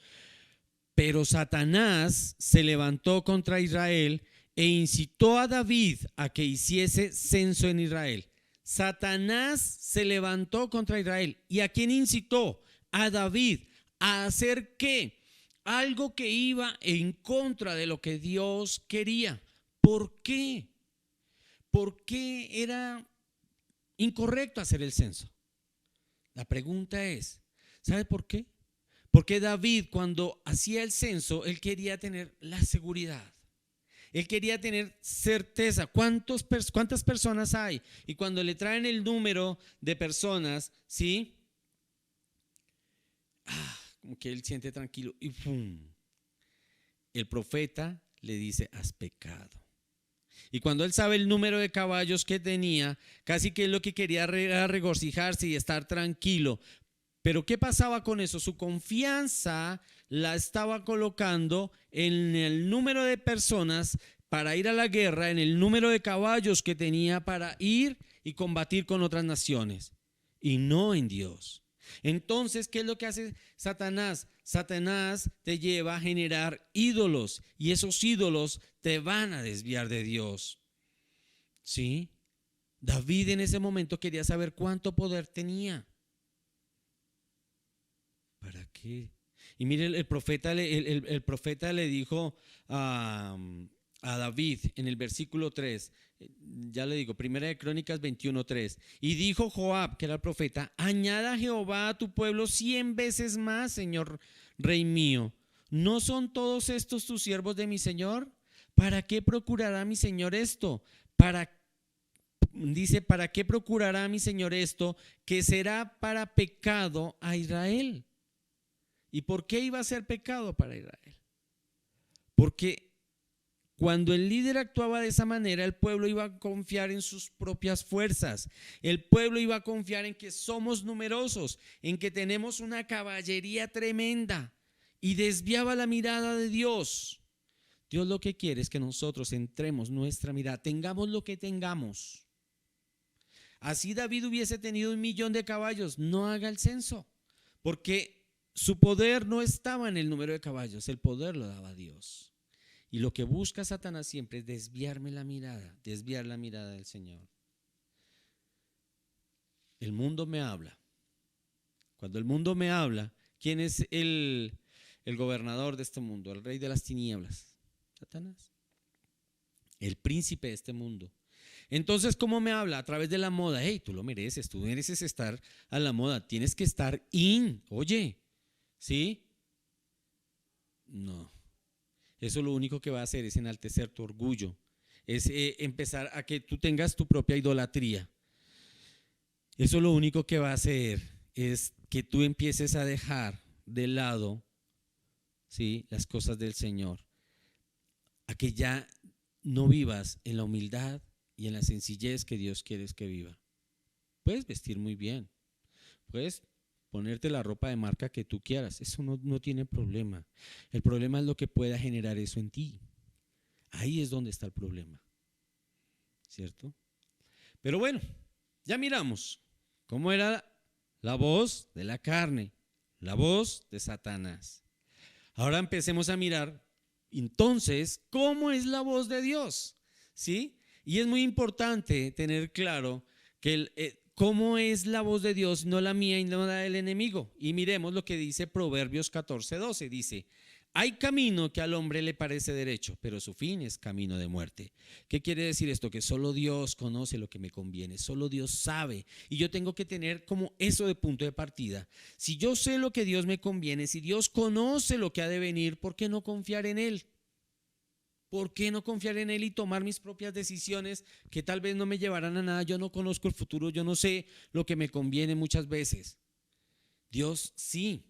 Speaker 2: pero Satanás se levantó contra Israel e incitó a David a que hiciese censo en Israel. Satanás se levantó contra Israel. ¿Y a quién incitó? A David. ¿A hacer qué? Algo que iba en contra de lo que Dios quería. ¿Por qué? ¿Por qué era incorrecto hacer el censo? La pregunta es, ¿sabe por qué? Porque David, cuando hacía el censo, él quería tener la seguridad. Él quería tener certeza. ¿Cuántas personas hay? Y cuando le traen el número de personas, ¿sí? Como que él siente tranquilo y ¡pum! El profeta le dice, has pecado. Y cuando él sabe el número de caballos que tenía, casi que lo que quería era regocijarse y estar tranquilo. Pero ¿qué pasaba con eso? Su confianza la estaba colocando en el número de personas para ir a la guerra, en el número de caballos que tenía para ir y combatir con otras naciones, y no en Dios. Entonces, ¿qué es lo que hace Satanás? Satanás te lleva a generar ídolos y esos ídolos te van a desviar de Dios. ¿Sí? David en ese momento quería saber cuánto poder tenía. ¿Para qué? Y mire, el profeta le dijo a a David en el versículo 3, ya le digo, Primera de Crónicas 21:3, y dijo Joab, que era el profeta, añada Jehová a tu pueblo 100 veces más, Señor Rey mío. ¿No son todos estos tus siervos de mi Señor? ¿Para qué procurará mi Señor esto? Dice, ¿para qué procurará mi Señor esto que será para pecado a Israel? ¿Y por qué iba a ser pecado para Israel? Porque cuando el líder actuaba de esa manera, el pueblo iba a confiar en sus propias fuerzas. El pueblo iba a confiar en que somos numerosos, en que tenemos una caballería tremenda, y desviaba la mirada de Dios. Dios lo que quiere es que nosotros centremos nuestra mirada, tengamos lo que tengamos. Así David hubiese tenido 1,000,000 de caballos, no haga el censo, porque su poder no estaba en el número de caballos, el poder lo daba Dios. Y lo que busca Satanás siempre es desviar la mirada del Señor. El mundo me habla. Cuando el mundo me habla, ¿quién es el gobernador de este mundo? El rey de las tinieblas, Satanás, el príncipe de este mundo. Entonces, ¿cómo me habla? A través de la moda. Hey, tú mereces estar a la moda, tienes que estar oye, ¿sí? No, eso lo único que va a hacer es enaltecer tu orgullo, es empezar a que tú tengas tu propia idolatría. Eso lo único que va a hacer es que tú empieces a dejar de lado, ¿sí?, las cosas del Señor, a que ya no vivas en la humildad y en la sencillez que Dios quiere que viva. Puedes vestir muy bien, puedes ponerte la ropa de marca que tú quieras, eso no tiene problema. El problema es lo que pueda generar eso en ti. Ahí es donde está el problema, ¿cierto? Pero bueno, ya miramos cómo era la voz de la carne, la voz de Satanás. Ahora empecemos a mirar entonces cómo es la voz de Dios, ¿sí? Y es muy importante tener claro que cómo es la voz de Dios, no la mía y no la del enemigo. Y miremos lo que dice Proverbios 14:12. Dice, hay camino que al hombre le parece derecho, pero su fin es camino de muerte. ¿Qué quiere decir esto? Que solo Dios conoce lo que me conviene, solo Dios sabe. Y yo tengo que tener como eso de punto de partida. Si yo sé lo que Dios me conviene, si Dios conoce lo que ha de venir, ¿por qué no confiar en Él? ¿Por qué no confiar en Él y tomar mis propias decisiones que tal vez no me llevarán a nada? Yo no conozco el futuro, yo no sé lo que me conviene muchas veces. Dios sí.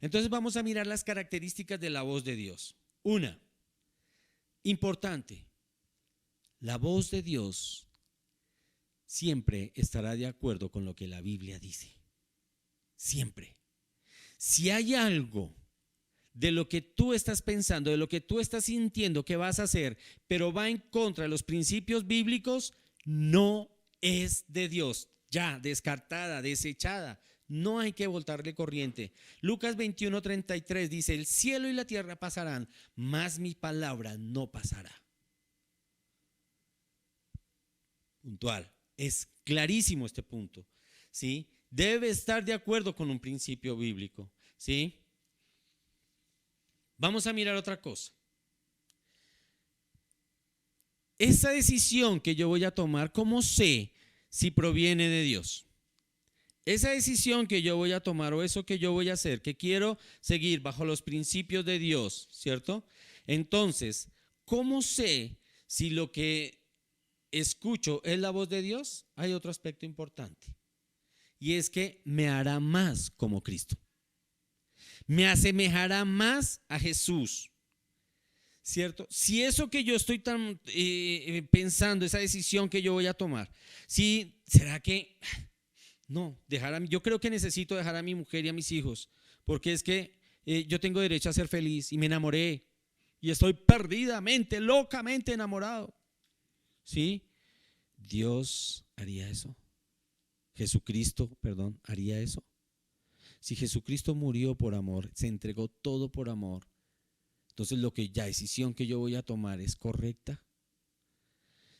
Speaker 2: Entonces vamos a mirar las características de la voz de Dios. Una, importante, la voz de Dios siempre estará de acuerdo con lo que la Biblia dice. Siempre. Si hay algo de lo que tú estás pensando, de lo que tú estás sintiendo que vas a hacer, pero va en contra de los principios bíblicos, no es de Dios. Ya, descartada, desechada. No hay que voltarle corriente. Lucas 21:33 dice, el cielo y la tierra pasarán, mas mi palabra no pasará. Puntual. Es clarísimo este punto, ¿sí? Debe estar de acuerdo con un principio bíblico, ¿sí? Vamos a mirar otra cosa. Esa decisión que yo voy a tomar, ¿cómo sé si proviene de Dios? Esa decisión que yo voy a tomar o eso que yo voy a hacer, que quiero seguir bajo los principios de Dios, ¿cierto? Entonces, ¿cómo sé si lo que escucho es la voz de Dios? Hay otro aspecto importante, y es que me hará más como Cristo. Me asemejará más a Jesús, ¿cierto? Si eso que yo estoy pensando, esa decisión que yo voy a tomar, si será que no, yo creo que necesito dejar a mi mujer y a mis hijos, porque es que yo tengo derecho a ser feliz y me enamoré y estoy perdidamente, locamente enamorado, ¿sí? Dios haría eso. Jesucristo, perdón, haría eso. Si Jesucristo murió por amor, se entregó todo por amor, entonces la decisión que yo voy a tomar es correcta.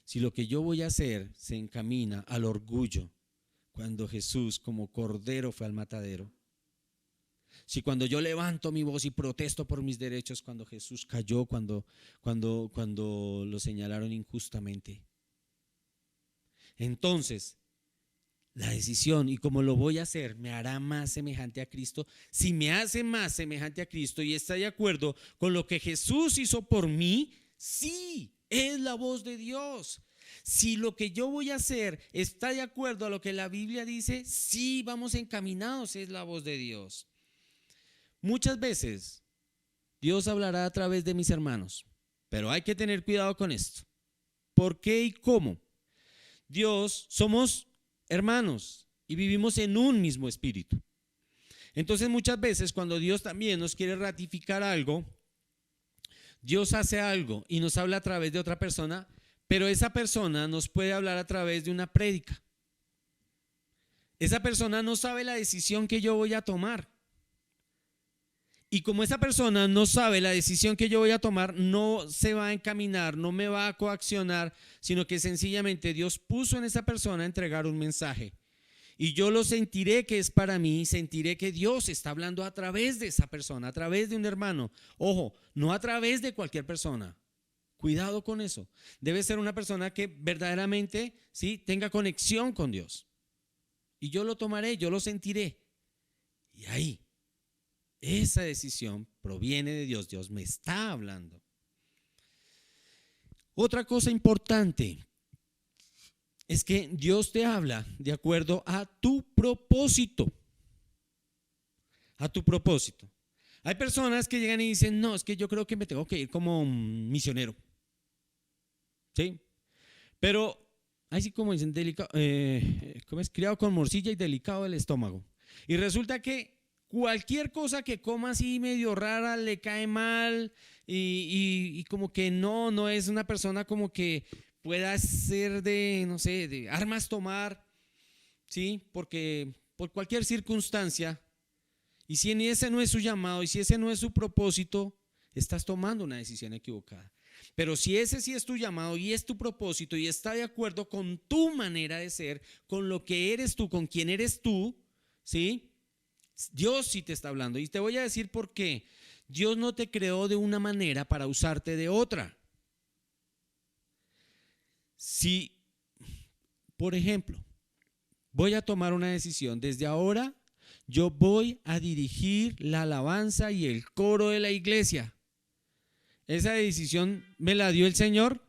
Speaker 2: Si lo que yo voy a hacer se encamina al orgullo, cuando Jesús como cordero fue al matadero, Si cuando yo levanto mi voz y protesto por mis derechos, cuando Jesús cayó, cuando lo señalaron injustamente. Entonces, la decisión y cómo lo voy a hacer me hará más semejante a Cristo. Si me hace más semejante a Cristo y está de acuerdo con lo que Jesús hizo por mí, sí, es la voz de Dios. Si lo que yo voy a hacer está de acuerdo a lo que la Biblia dice, sí, vamos encaminados, es la voz de Dios. Muchas veces Dios hablará a través de mis hermanos, pero hay que tener cuidado con esto. ¿Por qué y cómo? Dios, somos hermanos y vivimos en un mismo espíritu. Entonces muchas veces cuando Dios también nos quiere ratificar algo, Dios hace algo y nos habla a través de otra persona, pero esa persona nos puede hablar a través de una prédica. Esa persona no sabe la decisión que yo voy a tomar. Y como esa persona no sabe la decisión que yo voy a tomar, no se va a encaminar, no me va a coaccionar, sino que sencillamente Dios puso en esa persona a entregar un mensaje. Y yo lo sentiré que es para mí, sentiré que Dios está hablando a través de esa persona, a través de un hermano. Ojo, no a través de cualquier persona. Cuidado con eso. Debe ser una persona que verdaderamente, ¿sí?, tenga conexión con Dios. Y yo lo tomaré, yo lo sentiré. Y ahí, esa decisión proviene de Dios. Dios me está hablando. Otra cosa importante es que Dios te habla de acuerdo a tu propósito. A tu propósito. Hay personas que llegan y dicen, no, es que yo creo que me tengo que ir como un misionero. ¿Sí? Pero, así como dicen, ¿cómo es? Criado con morcilla y delicado el estómago. Y resulta que cualquier cosa que coma así medio rara le cae mal y como que no es una persona como que pueda ser de, no sé, de armas tomar, ¿sí? Porque por cualquier circunstancia, y si ese no es su llamado y si ese no es su propósito, estás tomando una decisión equivocada. Pero si ese sí es tu llamado y es tu propósito y está de acuerdo con tu manera de ser, con lo que eres tú, con quién eres tú, ¿sí? Dios sí te está hablando. Y te voy a decir por qué. Dios no te creó de una manera para usarte de otra. Si, por ejemplo, voy a tomar una decisión, desde ahora yo voy a dirigir la alabanza y el coro de la iglesia. ¿Esa decisión me la dio el Señor?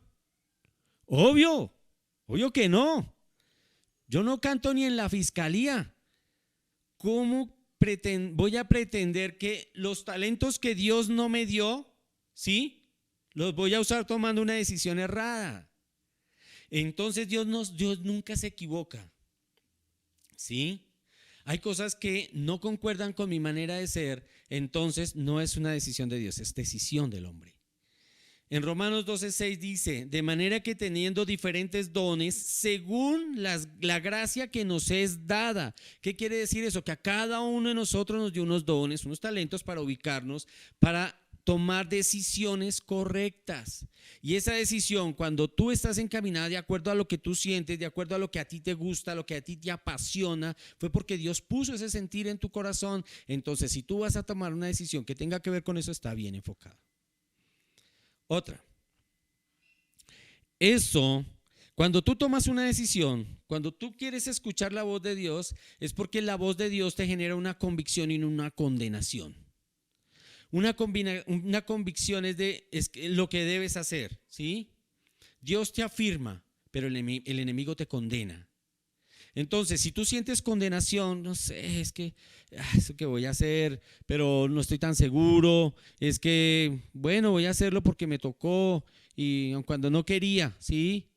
Speaker 2: Obvio que no. Yo no canto ni en la fiscalía. ¿Cómo voy a pretender que los talentos que Dios no me dio, ¿sí?, los voy a usar tomando una decisión errada? Entonces Dios nunca se equivoca, ¿sí? Hay cosas que no concuerdan con mi manera de ser, entonces no es una decisión de Dios, es decisión del hombre. En Romanos 12:6 dice, de manera que teniendo diferentes dones, según la gracia que nos es dada. ¿Qué quiere decir eso? Que a cada uno de nosotros nos dio unos dones, unos talentos para ubicarnos, para tomar decisiones correctas. Y esa decisión, cuando tú estás encaminada de acuerdo a lo que tú sientes, de acuerdo a lo que a ti te gusta, lo que a ti te apasiona, fue porque Dios puso ese sentir en tu corazón. Entonces, si tú vas a tomar una decisión que tenga que ver con eso, está bien enfocada. Otra. Eso, cuando tú tomas una decisión, cuando tú quieres escuchar la voz de Dios, es porque la voz de Dios te genera una convicción y no una condenación. Una convicción es lo que debes hacer, ¿sí? Dios te afirma, pero el enemigo te condena. Entonces, si tú sientes condenación, no sé, es que eso que voy a hacer, pero no estoy tan seguro, es que, bueno, voy a hacerlo porque me tocó y cuando no quería, ¿sí?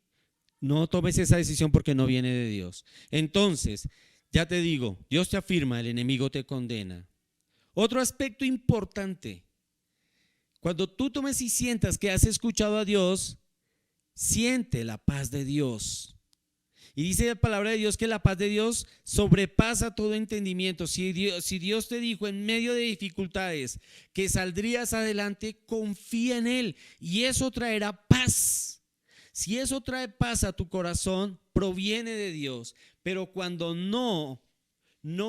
Speaker 2: No tomes esa decisión porque no viene de Dios. Entonces, ya te digo, Dios te afirma, el enemigo te condena. Otro aspecto importante, cuando tú tomes y sientas que has escuchado a Dios, siente la paz de Dios. Y dice la palabra de Dios que la paz de Dios sobrepasa todo entendimiento. Si Dios te dijo en medio de dificultades que saldrías adelante, confía en Él y eso traerá paz. Si eso trae paz a tu corazón, proviene de Dios. Pero cuando no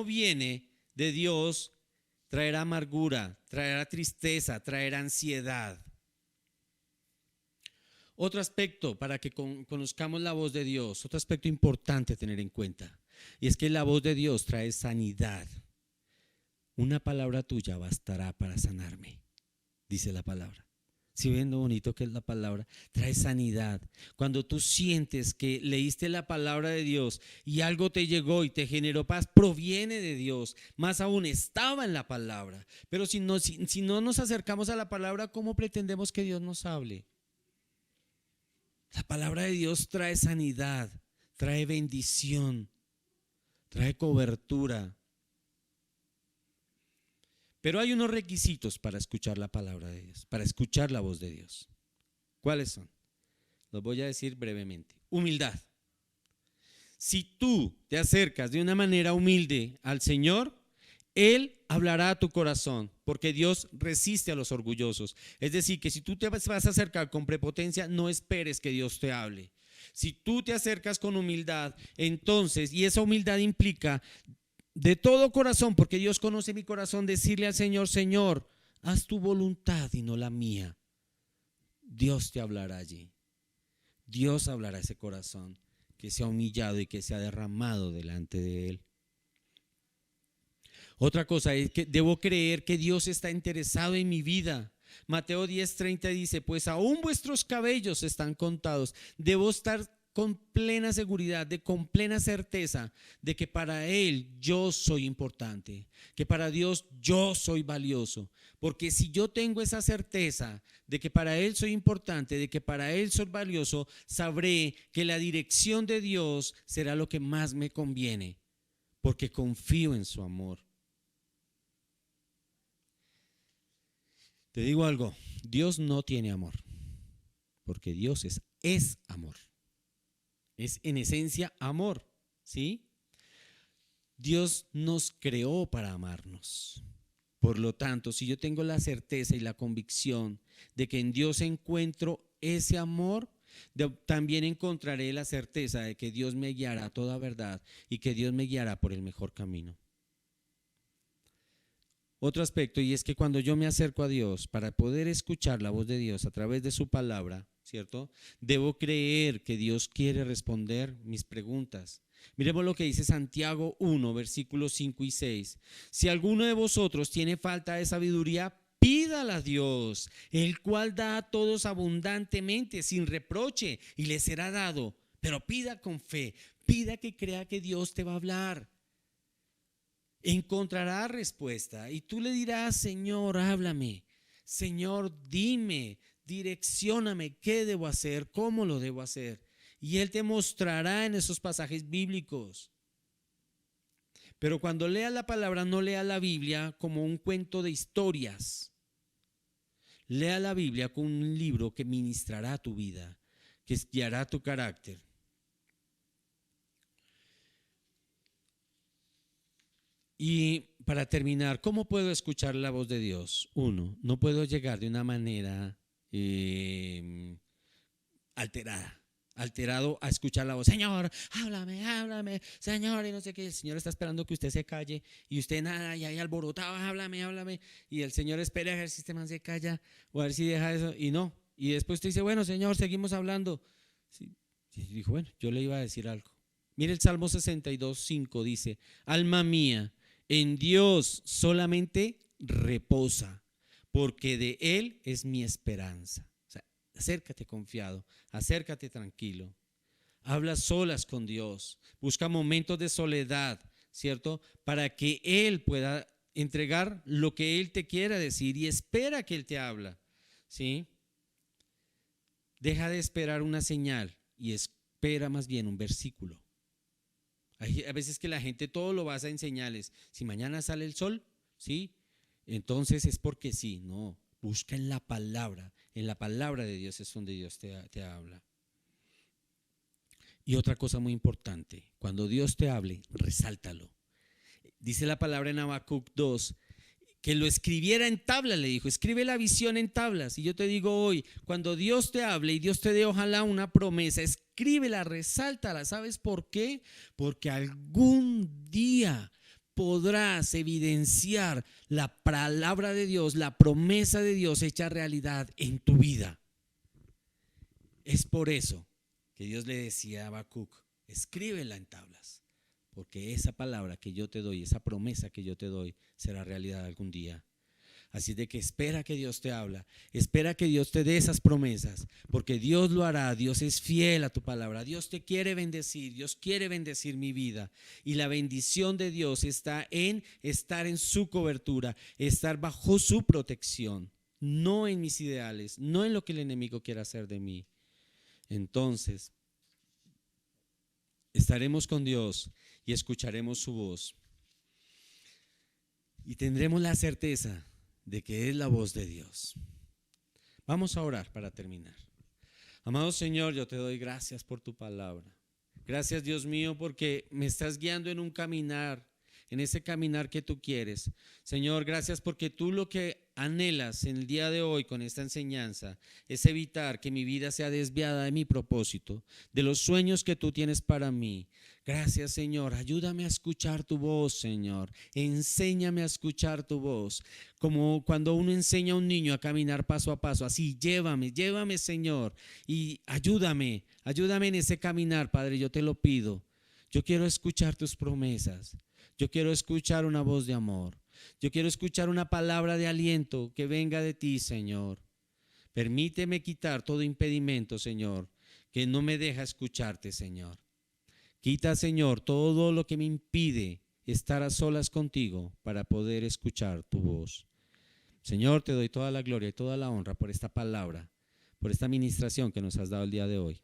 Speaker 2: viene de Dios, traerá amargura, traerá tristeza, traerá ansiedad. Otro aspecto para que conozcamos la voz de Dios, otro aspecto importante a tener en cuenta, y es que la voz de Dios trae sanidad. Una palabra tuya bastará para sanarme, dice la palabra. Si ven lo bonito que es la palabra, trae sanidad. Cuando tú sientes que leíste la palabra de Dios y algo te llegó y te generó paz, proviene de Dios. Más aún, estaba en la palabra. Pero si no nos acercamos a la palabra, ¿cómo pretendemos que Dios nos hable? La palabra de Dios trae sanidad, trae bendición, trae cobertura. Pero hay unos requisitos para escuchar la palabra de Dios, para escuchar la voz de Dios. ¿Cuáles son? Los voy a decir brevemente. Humildad. Si tú te acercas de una manera humilde al Señor, Él hablará a tu corazón, porque Dios resiste a los orgullosos. Es decir, que si tú te vas a acercar con prepotencia, no esperes que Dios te hable. Si tú te acercas con humildad, entonces, y esa humildad implica de todo corazón, porque Dios conoce mi corazón, decirle al Señor: Señor, haz tu voluntad y no la mía. Dios te hablará allí. Dios hablará a ese corazón que se ha humillado y que se ha derramado delante de Él. Otra cosa es que debo creer que Dios está interesado en mi vida. Mateo 10:30 dice: pues aún vuestros cabellos están contados. Debo estar con plena seguridad, con plena certeza de que para Él yo soy importante, que para Dios yo soy valioso. Porque si yo tengo esa certeza de que para Él soy importante, de que para Él soy valioso, sabré que la dirección de Dios será lo que más me conviene, porque confío en su amor. Te digo algo, Dios no tiene amor, porque Dios es amor. Es en esencia amor, ¿sí? Dios nos creó para amarnos. Por lo tanto, si yo tengo la certeza y la convicción de que en Dios encuentro ese amor, también encontraré la certeza de que Dios me guiará a toda verdad y que Dios me guiará por el mejor camino. Otro aspecto, y es que cuando yo me acerco a Dios para poder escuchar la voz de Dios a través de su palabra, ¿cierto? Debo creer que Dios quiere responder mis preguntas. Miremos lo que dice Santiago 1, versículos 5 y 6. Si alguno de vosotros tiene falta de sabiduría, pídala a Dios, el cual da a todos abundantemente, sin reproche, y le será dado. Pero pida con fe, pida que crea que Dios te va a hablar. Encontrará respuesta y tú le dirás: Señor, háblame, Señor, dime, direccióname, ¿qué debo hacer? ¿Cómo lo debo hacer? Y Él te mostrará en esos pasajes bíblicos. Pero cuando leas la palabra, no lea la Biblia como un cuento de historias. Lea la Biblia como un libro que ministrará tu vida, que guiará tu carácter. Y para terminar, ¿cómo puedo escuchar la voz de Dios? Uno, no puedo llegar de una manera alterado a escuchar la voz. Señor, háblame, Señor, y no sé qué. El Señor está esperando que usted se calle y usted nada, y ahí alborotado: háblame. Y el Señor espera a ver si este man se calla o a ver si deja eso, y no. Y después usted dice: bueno, Señor, seguimos hablando. Sí. Y dijo: bueno, yo le iba a decir algo. Mire el Salmo 62:5 dice: alma mía, en Dios solamente reposa, porque de Él es mi esperanza. O sea, acércate confiado, acércate tranquilo. Habla solas con Dios, busca momentos de soledad, ¿cierto? Para que Él pueda entregar lo que Él te quiera decir, y espera que Él te habla, ¿sí? Deja de esperar una señal y espera más bien un versículo. Hay a veces que la gente todo lo basa en señales. Si mañana sale el sol, ¿sí? Entonces es porque sí. No, busca en la palabra de Dios es donde Dios te habla. Y otra cosa muy importante, cuando Dios te hable, resáltalo. Dice la palabra en Habacuc 2, que lo escribiera en tablas, le dijo: escribe la visión en tablas. Y yo te digo hoy, cuando Dios te hable y Dios te dé ojalá una promesa, escríbela, resáltala. ¿Sabes por qué? Porque algún día podrás evidenciar la palabra de Dios, la promesa de Dios hecha realidad en tu vida. Es por eso que Dios le decía a Habacuc, escríbela en tablas, porque esa palabra que yo te doy, esa promesa que yo te doy, será realidad algún día. Así de que espera que Dios te habla, espera que Dios te dé esas promesas, porque Dios lo hará. Dios es fiel a tu palabra. Dios te quiere bendecir, Dios quiere bendecir mi vida. Y la bendición de Dios está en estar en su cobertura, estar bajo su protección, no en mis ideales, no en lo que el enemigo quiera hacer de mí. Entonces, estaremos con Dios y escucharemos su voz. Y tendremos la certeza de que es la voz de Dios. Vamos a orar para terminar. Amado Señor, yo te doy gracias por tu palabra. Gracias, Dios mío, porque me estás guiando en un caminar, en ese caminar que tú quieres. Señor, gracias porque tú lo que anhelas en el día de hoy con esta enseñanza es evitar que mi vida sea desviada de mi propósito, de los sueños que tú tienes para mí. Gracias, Señor. Ayúdame a escuchar tu voz, Señor. Enséñame a escuchar tu voz. Como cuando uno enseña a un niño a caminar paso a paso. Así, llévame, Señor. Y ayúdame en ese caminar, Padre. Yo te lo pido. Yo quiero escuchar tus promesas. Yo quiero escuchar una voz de amor. Yo quiero escuchar una palabra de aliento que venga de ti, Señor. Permíteme quitar todo impedimento, Señor, que no me deja escucharte, Señor. Quita, Señor, todo lo que me impide estar a solas contigo para poder escuchar tu voz. Señor, te doy toda la gloria y toda la honra por esta palabra, por esta ministración que nos has dado el día de hoy.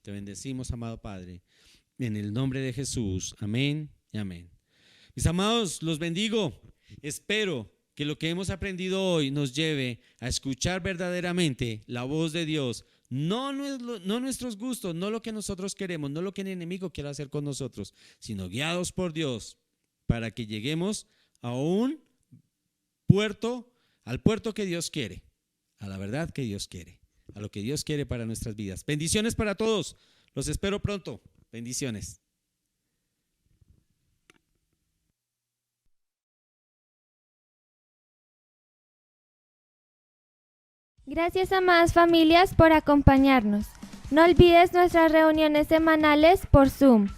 Speaker 2: Te bendecimos, amado Padre, en el nombre de Jesús. Amén y amén. Mis amados, los bendigo. Espero que lo que hemos aprendido hoy nos lleve a escuchar verdaderamente la voz de Dios. No nuestros gustos, no lo que nosotros queremos, no lo que el enemigo quiera hacer con nosotros, sino guiados por Dios para que lleguemos a un puerto, al puerto que Dios quiere, a la verdad que Dios quiere, a lo que Dios quiere para nuestras vidas. Bendiciones para todos. Los espero pronto. Bendiciones.
Speaker 1: Gracias, amadas familias, por acompañarnos. No olvides nuestras reuniones semanales por Zoom.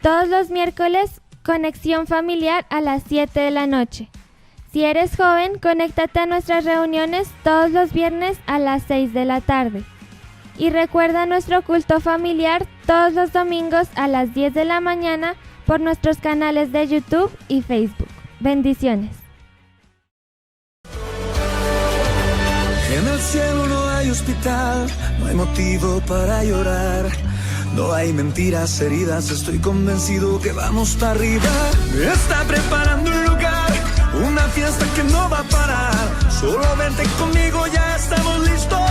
Speaker 1: Todos los miércoles, conexión familiar a las 7 de la noche. Si eres joven, conéctate a nuestras reuniones todos los viernes a las 6 de la tarde. Y recuerda nuestro culto familiar todos los domingos a las 10 de la mañana por nuestros canales de YouTube y Facebook. Bendiciones.
Speaker 3: En el cielo no hay hospital, no hay motivo para llorar, no hay mentiras heridas, estoy convencido que vamos para arriba. Me está preparando un lugar, una fiesta que no va a parar, solo vente conmigo, ya estamos listos,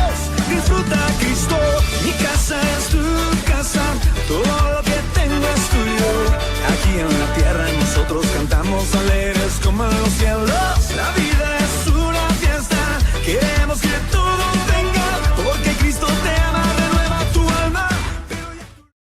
Speaker 3: disfruta a Cristo, mi casa es tú.